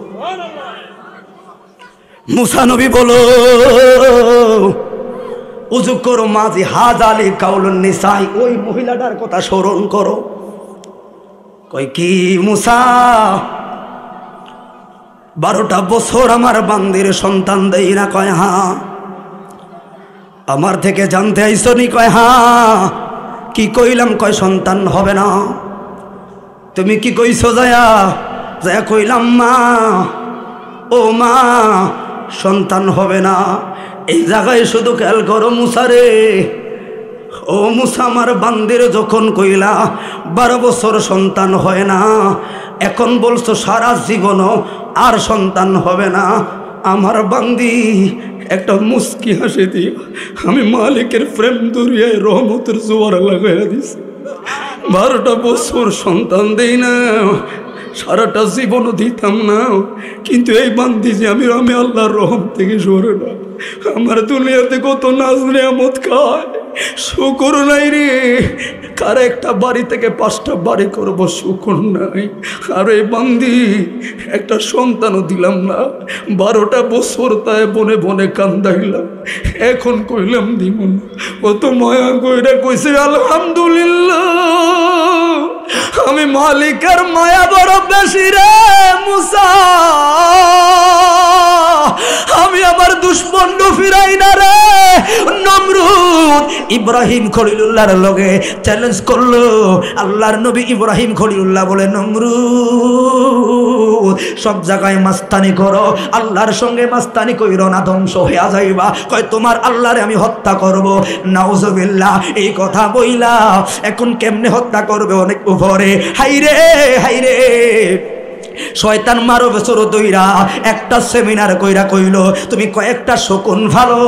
মুসা নবী বলো উযু করো মাঝি হাজালি কাউলুন নিসাই, ওই মহিলাটার কথা স্মরণ করো। কই কি মুসা 12টা বছর আমার বান্দির সন্তান দেই না? কয় হ্যাঁ। আমার থেকে জানতে আইসো নি? কয় হ্যাঁ। কি কইলাম? কয় সন্তান হবে না। তুমি কি কইছো? যায়া যায়া কইলাম মা, ও মা সন্তান হবে না। এই জায়গায় শুধু খেয়াল করো মুসা রে, ও মুসা আমার বান্দির যখন কইলা 12 বছর সন্তান হয় না, এখন বলছো সারা জীবনও আর সন্তান হবে না। আমার বান্দি একটা মুস্কি হাসি দিয়ে আমি মালিকের প্রেম দরিয়ায় রহমতের জোয়ার লাগাইয়া দিছি। 12টা বছর সন্তান দেই না, সারাটা জীবনও দিতাম না, কিন্তু এই বান্দি যে আমি আল্লাহর রহম থেকে সরে না। আমার দুনিয়াতে কত নাজ নিয়ামত খায়, শুকর নাই রে। কার একটা বাড়ি থেকে 5টা বাড়ি করবো, শুকর নাই। আর এই বান্দি একটা সন্তানও দিলাম না, 12টা বছর তাই বনে বনে কান্দাইলাম, এখন কইলাম দিব না। কত মায়া কইরা কইছে আলহামদুলিল্লাহ, আমি মালিকের মায়া বড় বেশি রে মুসা, আমি আমার দুশ্মন ফিরাই না রে। নমরুদ ইব্রাহিম খলিলুল্লাহর লগে চ্যালেঞ্জ করলো, আল্লাহর নবী ইব্রাহিম খলিলুল্লাহ বলে নমরুদ সব জায়গায় মাস্তানি করো, আল্লাহর সঙ্গে মাস্তানি কইরো না, ধ্বংস হইয়া যাইবা। কয় তোমার আল্লাহরে আমি হত্যা করব। নাউজুবিল্লাহ, এই কথা বইলা এখন কেমনে হত্যা করবে অনেক উপরে। হাইরে হাইরে, শয়তান 12 বছর দইরা একটা সেমিনার কইরা কইল তুমি কয়েকটা শকুন ভালো,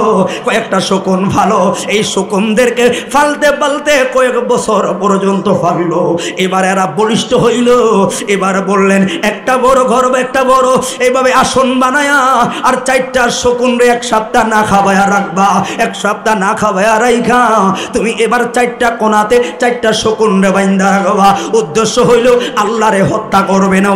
কয়েকটা শকুন ভালো। এই শকুনদেরকে ফালতে পালতে কয়েক বছর পর্যন্ত ফাললো। এবার এরা বলিষ্ঠ হইল। এবার বললেন একটা বড় ঘর, একটা বড় এইভাবে আসন বানায়া আর 4টা শকুনরে 1 সপ্তাহ না খাওয়ায়া রাখবা। 1 সপ্তাহ না খাওয়ায়া রাইখা তুমি এবার 4টা কোণাতে 4টা শকুনরে বাইন্ধা রাখবা। উদ্দেশ্য হইল আল্লাহরে হত্যা করবে না।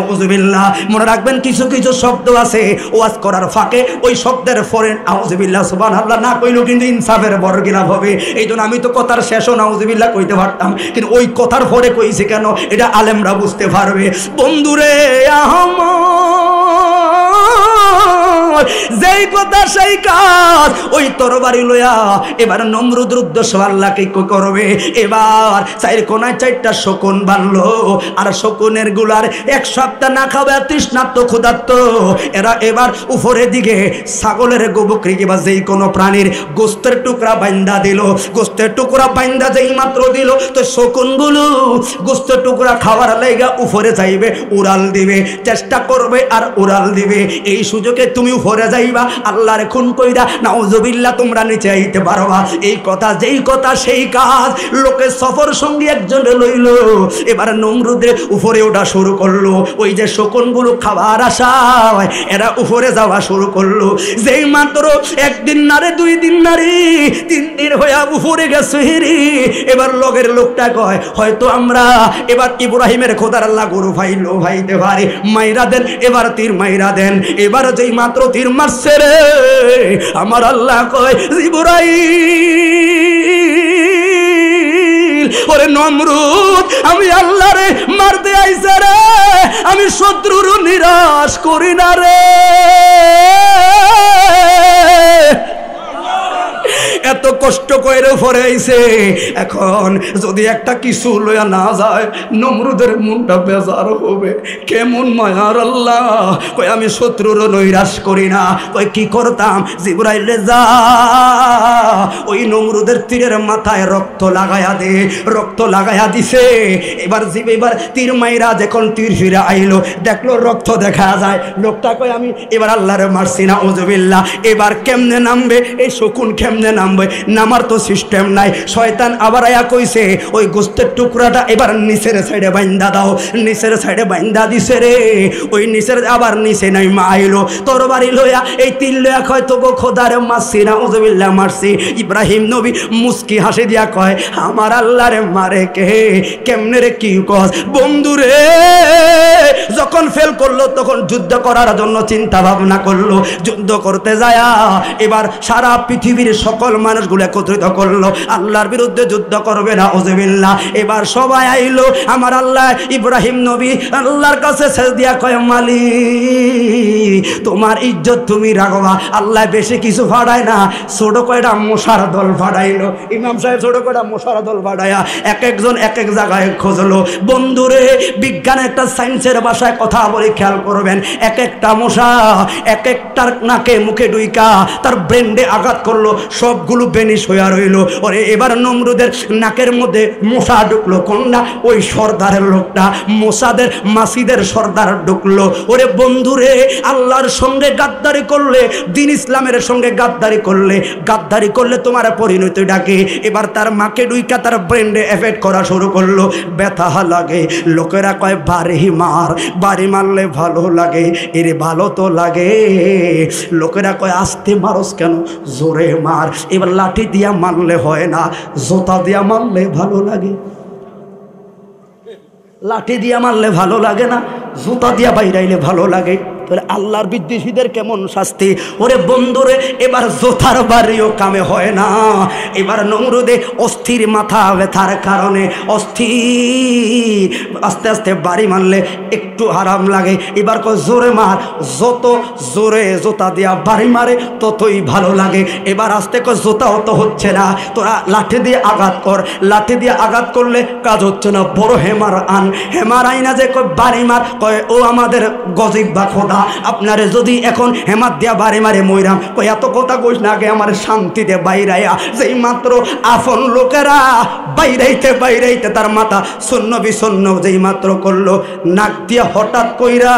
মনে রাখবেন কিছু কিছু শব্দ আছে ওয়াজ করার ফাঁকে ওই শব্দের পরে আউযুবিল্লাহ সুবহানাল্লাহ না কইলেও কিন্তু ইনসাফের বরগিলাপ হবে। এই জন্য আমি তো কথার শেষও নাউযুবিল্লাহ কইতে পারতাম, কিন্তু ওই কথার পরে কইছি কেন এটা আলেমরা বুঝতে পারবে। বন্ধুরে যেই কথা সেই কাজ, ওই তরবারি লইয়া এবার নমরুদের উদ্দেশ্য আল্লাহকে কি করবে। এবার 4 কোণায় 4টা শকুন বানলো, আর শকুনের গুলার 1 সপ্তাহ না খাবে তৃষ্ণার্ত ক্ষুধার্ত। এরা এবার উপরের দিকে ছাগলের গোবকরি কিংবা যেই কোনো প্রাণীর গোস্তের টুকরা বাইন্দা দিল। গোস্তের টুকরা বাইন্দা যেই মাত্র দিল তো শকুনগুলো গোস্তের টুকরা খাওয়ার লাইগা উপরে যাইবে, উড়াল দিবে, চেষ্টা করবে আর উড়াল দিবে। এই সুযোগে তুমি উপরে যাইবা, আল্লাহর খুন কইরা নাউজুবিল্লাহ তোমরা নিচে আইতে পারবা। এই কথা যেই কথা সেই কাজ। লোকে সফর সঙ্গী একজন লইল, এবার নমরুদের উপরে ওঠা শুরু করলো। ওই যে শকুনগুলো খাবার আশায় এরা উপরে যাওয়া শুরু করলো। যেই মাত্র 1 দিন না রে 2 দিন না রে 3 দিন হইয়া উপরে গেছে রে। এবার লগের লোকটা কয় হয়তো আমরা এবার ইব্রাহিমের খোদার আল্লাহ গরু ভাইতে পারে, মাইরা দেন, এবার তীর মাইরা দেন। এবার যেই মাত্র তীর মারছে রে আমার আল্লাহ কয় ইব্রাহিম ওরে নমরুদ আমি আল্লাহরে মারতে আইছে রে, আমি শত্রুর নিরাশ করি না রে। এত কষ্ট করে উপরে আইছে, এখন যদি একটা কিছু লইয়া না যায় নমরুদের মনটা বেজার হবে। কেমন মায়ার আল্লাহ, কই আমি শত্রুর নৈরাশ করি না। কই কি করতাম, জিবরাইল যা ওই নমরুদের তীরের মাথায় রক্ত লাগায়া দে। রক্ত লাগায়া দিছে। এবার তীর মাইরা যখন তীর ফিরে আইলো দেখলো রক্ত দেখা যায়। লোকটা কই আমি এবার আল্লাহরে মারছি না উযুবিল্লাহ। এবার কেমনে নামবে এই শকুন, কেমনে নামবে? নামার তো সিস্টেম নাই। শয়তান আবার আয়া কইছে ওই গোস্তের টুকরাটা এবার নিচের সাইডে বাইন্দা দাও। নিচের সাইডে বাইন্দা দিছে রে। ওই নিচের আবার নিচে নাই মা আইলো তরবারি লইয়া, এই তীর লইয়া কয় তো গো খোদারে মারছি না উযুবিল্লাহ মারছি। ইব্রাহিম নবী মুস্কি হাসি দিয়া কয় আমার আল্লাহরে মারে কে, কেমনে রে কি কস? বন্ধুরে যখন ফেল করলো তখন যুদ্ধ করার জন্য চিন্তা ভাবনা করলো। যুদ্ধ করতে যায় এবার সারা পৃথিবীর সকল মানুষগুলো একত্রিত করলো, আল্লাহর বিরুদ্ধে যুদ্ধ করবে না ওয়াজবিল্লাহ। এবার সবাই আইলো, আমার আল্লাহ ইব্রাহিম নবী আল্লাহর কাছে সেজদা কয় মালিক তোমার ইজ্জত তুমি রাখবা। আল্লাহ বেশি কিছু ফাড়ায় না, ছোট কয়টা মশার দল ফাড়াইলো। ইমাম সাহেব ছোট কয়টা মশার দল ফাড়াইয়া এক একজন এক এক জায়গায় খোঁজলো। বন্ধুরে, বিজ্ঞান একটা সায়েন্সের ভাষায় কথা বলে খেয়াল করবেন, এক একটা মশা এক একটার নাকে মুখে ডুইকা তার ব্রেন্ডে আঘাত করলো, সবগুলো বেনিশ হইয়া রইল। ওরে এবার নমরুদের নাকের মধ্যে মশা ঢুকলো, কোনটা? ওই সর্দারের লোকটা, মোসাদের মাসিদের সর্দার ঢুকলো। ওরে বন্ধুরে, আল্লাহর সঙ্গে গাদ্দারি করলে, দিন ইসলামের সঙ্গে গাদ্দারি করলে তোমার পরিণতি ডাকে। এবার তার মাকে ডুইকা তার ব্রেন্ডে এফেক্ট করা শুরু করলো, ব্যথা লাগে। লোকেরা কয় বাড়ি মারলে ভালো লাগে, এর ভালো তো লাগে। লোকেরা কয় আস্তে মারস কেন, জোরে মার। এবার লাঠি দিয়া মারলে হয় না, জোতা দিয়া মারলে ভালো লাগে। লাঠি দিয়া মারলে ভালো লাগে না, জুতা দিয়া বাইরাইলে ভালো লাগে। তাহলে আল্লাহর বিদ্বেষীদের কেমন শাস্তি। ওরে বন্ধুরে, এবার জোতার বাড়িও কামে হয় না। এবার নমরুদে অস্থির মাথা ব্যথার কারণে অস্থির আস্তে আস্তে বাড়ি মারলে একটু আরাম লাগে। এবার কয় জোরে মার, যত জোরে জোতা দিয়া বাড়ি মারে ততই ভালো লাগে। এবার আস্তে কয় জোতাও তো হচ্ছে না, তোরা লাঠি দিয়ে আঘাত কর। লাঠি দিয়ে আঘাত করলে কাজ হচ্ছে না, বড় হেমার আন। হেমার আইনা যে কয় বাড়ি মার, কয় ও আমাদের গজিব বা খোদা, আপনারে যদি এখন হেমাত দিয়া বাড়ি মারে মইরাম। কই এত কথা কইস না, আগে আমার শান্তিতে বাইরাইয়া। যেই মাত্র আপন লোকেরা বাইরাইতে তার মাথা শূন্য বিষণ্ণ যেই মাত্র করলো, নাক দিয়া হঠাৎ কইরা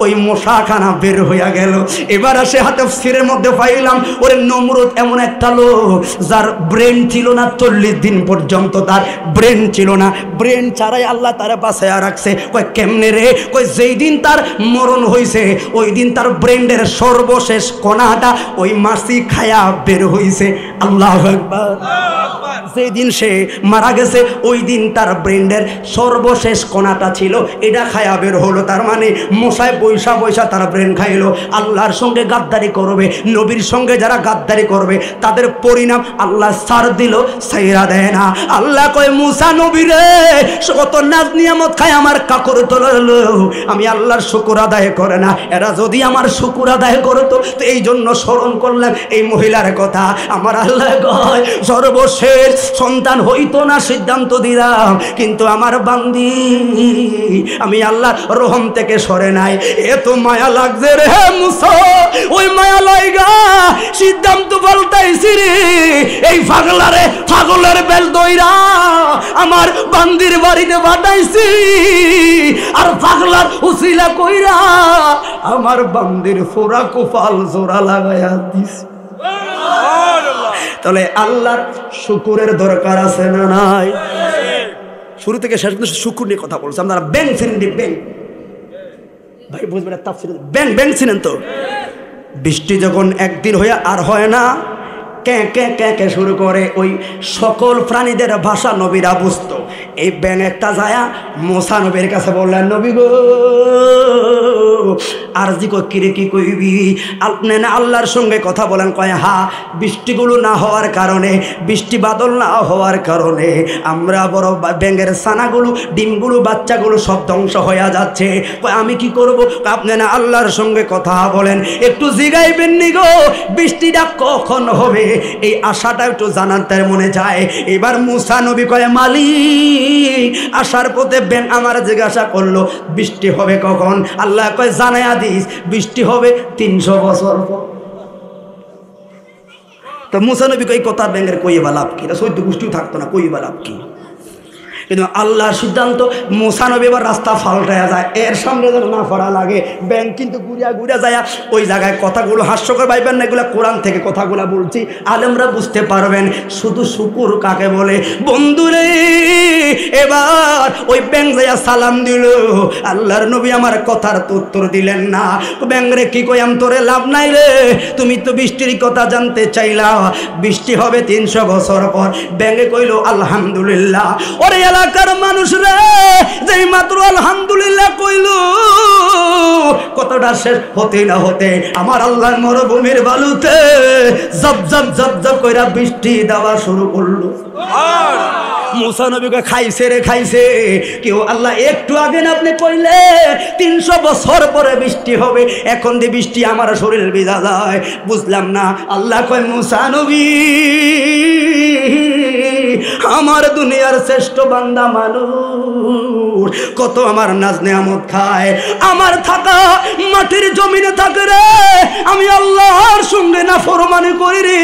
ওই মশাখানা বের হইয়া গেল। এবার আসে হাতে সিরের মধ্যে পাইলাম, ওরে নমরুদ এমন একটা লোক যার ব্রেন ছিল না, 40 দিন পর্যন্ত তার ব্রেন ছিল না। ব্রেন ছাড়াই আল্লাহ তারা বাঁচাইয়া রাখছে। কয় কেমনে রে? কয় যেই দিন তার মরণ হইছে ওই দিন তার ব্রেন্ডের সর্বশেষ কণাটা ওই মাছি খায়া বের হইছে। আল্লাহু আকবার। যেই দিন সে মারা গেছে ওই দিন তার ব্রেন্ডের সর্বশেষ কণাটা ছিল, এটা খায়া বের হলো। তার মানে মশায় বৈশা তার ব্রেন খাইলো। আল্লাহর সঙ্গে গাদ্দারি করবে, নবীর সঙ্গে যারা গাদ্দারি করবে তাদের পরিণাম আল্লাহ ছাড় দিল, ছাইরা দেয় না। আল্লাহ কয় মুসা নবীরে, কত নাজ নিয়ামত খায় আমার কাকর তোলালো, আমি আল্লাহর শুকর আদায় করে না। এরা যদি আমার শুকর আদায় করতো, তো এই জন্য স্মরণ করলাম এই মহিলার কথা। আমার আল্লাহ কয় সর্বশেষ সন্তান হইতো না সিদ্ধান্ত দিলাম, কিন্তু আমার বান্দি আমি আল্লাহ রহম থেকে সরে নাই। এত মায়া লাগছে রে মুসা, ওই মায়া লাইগা সিদ্ধান্ত পাল্টাইছি রে। এই পাগলের বেল দইরা আমার বান্দির বাড়িতে পাঠাইছি, আর পাগলার উসিলা কইরা আমার বান্দির ফোরা কোপাল জোড়া লাগাইয়া দিছি। তাহলে আল্লাহর শুকুরের দরকার আছে না নাই? শুরু থেকে শেষ পর্যন্ত শুকুর নিয়ে কথা বলছি। আপনারা ব্যাংক চিনেন? ব্যাংক ভাই বুঝবেন, ব্যাংক চিনেন তো? বৃষ্টি যখন একদিন হয়ে আর হয় না, কে শুরু করে, ওই সকল প্রাণীদের ভাষা নবীরা বুঝতো। এই ব্যাং একটা যায়া মোসা নবীর কাছে বললেন, নবী গো আরজি কিরে কি কইবি, আপনি না আল্লাহর সঙ্গে কথা বলেন। কয় হা, বৃষ্টিগুলো না হওয়ার কারণে, বৃষ্টি বাদল না হওয়ার কারণে আমরা বড় ব্যাঙের ছানাগুলো, ডিমগুলো, বাচ্চাগুলো সব ধ্বংস হয়ে যাচ্ছে। কয় আমি কি করব? আপনি না আল্লাহর সঙ্গে কথা বলেন, একটু জিগাইবেন নি গো বৃষ্টিটা কখন হবে, এই আশাটা একটু জানার তার মনে যায়। এবার মুসা নবী কয় মালিক, আসার পথে ব্যাং আমার জিজ্ঞাসা করলো বৃষ্টি হবে কখন। আল্লাহ কয় জানায়া দিস বৃষ্টি হবে 300 বছর পর। তো মুসা নবী কই কথা ব্যাঙের কইবা লাভ কি? 14 গোষ্ঠীও থাকতো না, কইবা লাভ কি? কিন্তু আল্লাহর সিদ্ধান্ত, মুসা নবী এবার রাস্তা ফাল্টায়া যায়, এর সামনে যেন না পড়া লাগে। ব্যাংক কিন্তু ঘুরিয়া যায় ওই জায়গায়। কথাগুলো হাস্যকর ভাইবেন না, এগুলো কোরআন থেকে কথাগুলো বলছি, আলেমরা বুঝতে পারবেন। শুধু শুকুর কাকে বলে বন্ধুরে। এবার ওই ব্যাংক যাইয়া সালাম দিল, আল্লাহর নবী আমার কথার তো উত্তর দিলেন না। ব্যাংক রে কি কইয়াম, তোরে লাভ নাই রে, তুমি তো বৃষ্টির কথা জানতে চাইলা, বৃষ্টি হবে 300 বছর পর। ব্যাংকে কইল আলহামদুলিল্লাহ। ওরে এলাকার মানুষ রে যেই মাত্র আলহামদুলিল্লাহ কইল কতটা শেষ হতে না হতে আমার আল্লাহর মরুভূমির বালুতে জব জব জব জব কইরা বৃষ্টি দেওয়া শুরু করলো। মুসা নবীকে খাইছে রে খাইছে। কেউ আল্লাহ একটু আগে না আপনি কইলে 300 বছর পরে বৃষ্টি হবে, এখন দিয়ে বৃষ্টি আমার শরীর ভিজা যায়, বুঝলাম না। আল্লাহ কয় মুসা নবী আমার দুনিয়ার শ্রেষ্ঠ বান্দা মানুষ কত আমার নাজ নেয়ামত খায়, আমার থাকা মাটির জমিনে থাকে রে, আমি আল্লাহর সঙ্গে না ফরমানি করি রে।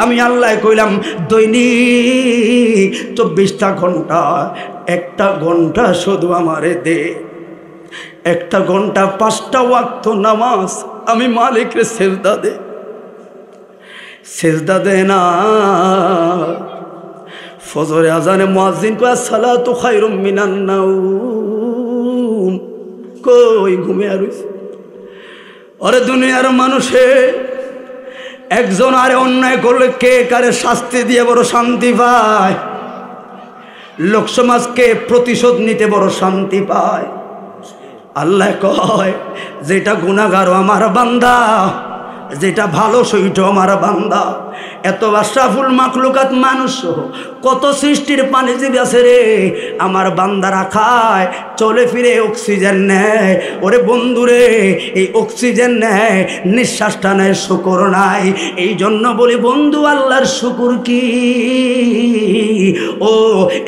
আমি আল্লাহ কইলাম দৈনিক 24টা ঘন্টা, একটা ঘন্টা শুধু আমারে দে, একটা ঘন্টা 5টা ওয়াক্ত নামাজ আমি মালিকের সেজদা দে, সেজদা দে না। ফজরে আজানে মুয়াজ্জিন কয় সালাতু খায়রুম মিনান নাওম, কই ঘুমিয়ে রইছে। আরে দুনিয়ার মানুষে একজন আরে অন্যায় করলে কে কারে শাস্তি দিয়ে বড় শান্তি পায়, লোক সমাজকে প্রতিশোধ নিতে বড় শান্তি পায়। আল্লাহ কয় যেটা গুনাহগার আমার বান্দা, যেটা ভালো সেইটা আমার বান্দা। এত আশরাফুল মাখলুকাত মানুষ কত সৃষ্টির প্রাণীজীবী আছে রে, আমার বান্দারা খায় চলে ফিরে অক্সিজেন নেয়। ওরে বন্ধুরে এই অক্সিজেন নেয়, নিঃশ্বাসটা নেয়, শুকর নাই। এই জন্য বলি বন্ধু আল্লাহর শুকুর কি, ও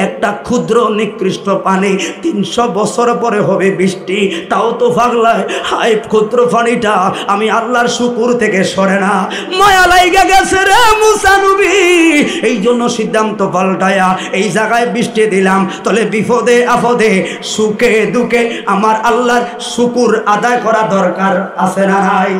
একটা ক্ষুদ্র নিকৃষ্ট পানি 300 বছর পরে হবে বৃষ্টি, তাও তো পাগলায় হাই ক্ষুদ্র পানিটা আমি আল্লাহর শুকুর থেকে সরে না, মায়া লাইগা গেছে রে মুসা নবী। এই জন্য সিদ্ধান্ত পাল্টায়া এই জায়গায় বৃষ্টি দিলাম, তাহলে বিপদে আপদে সুখে দুঃখে আমার আল্লাহর শুকুর আদায় করা দরকার আছে না নাই?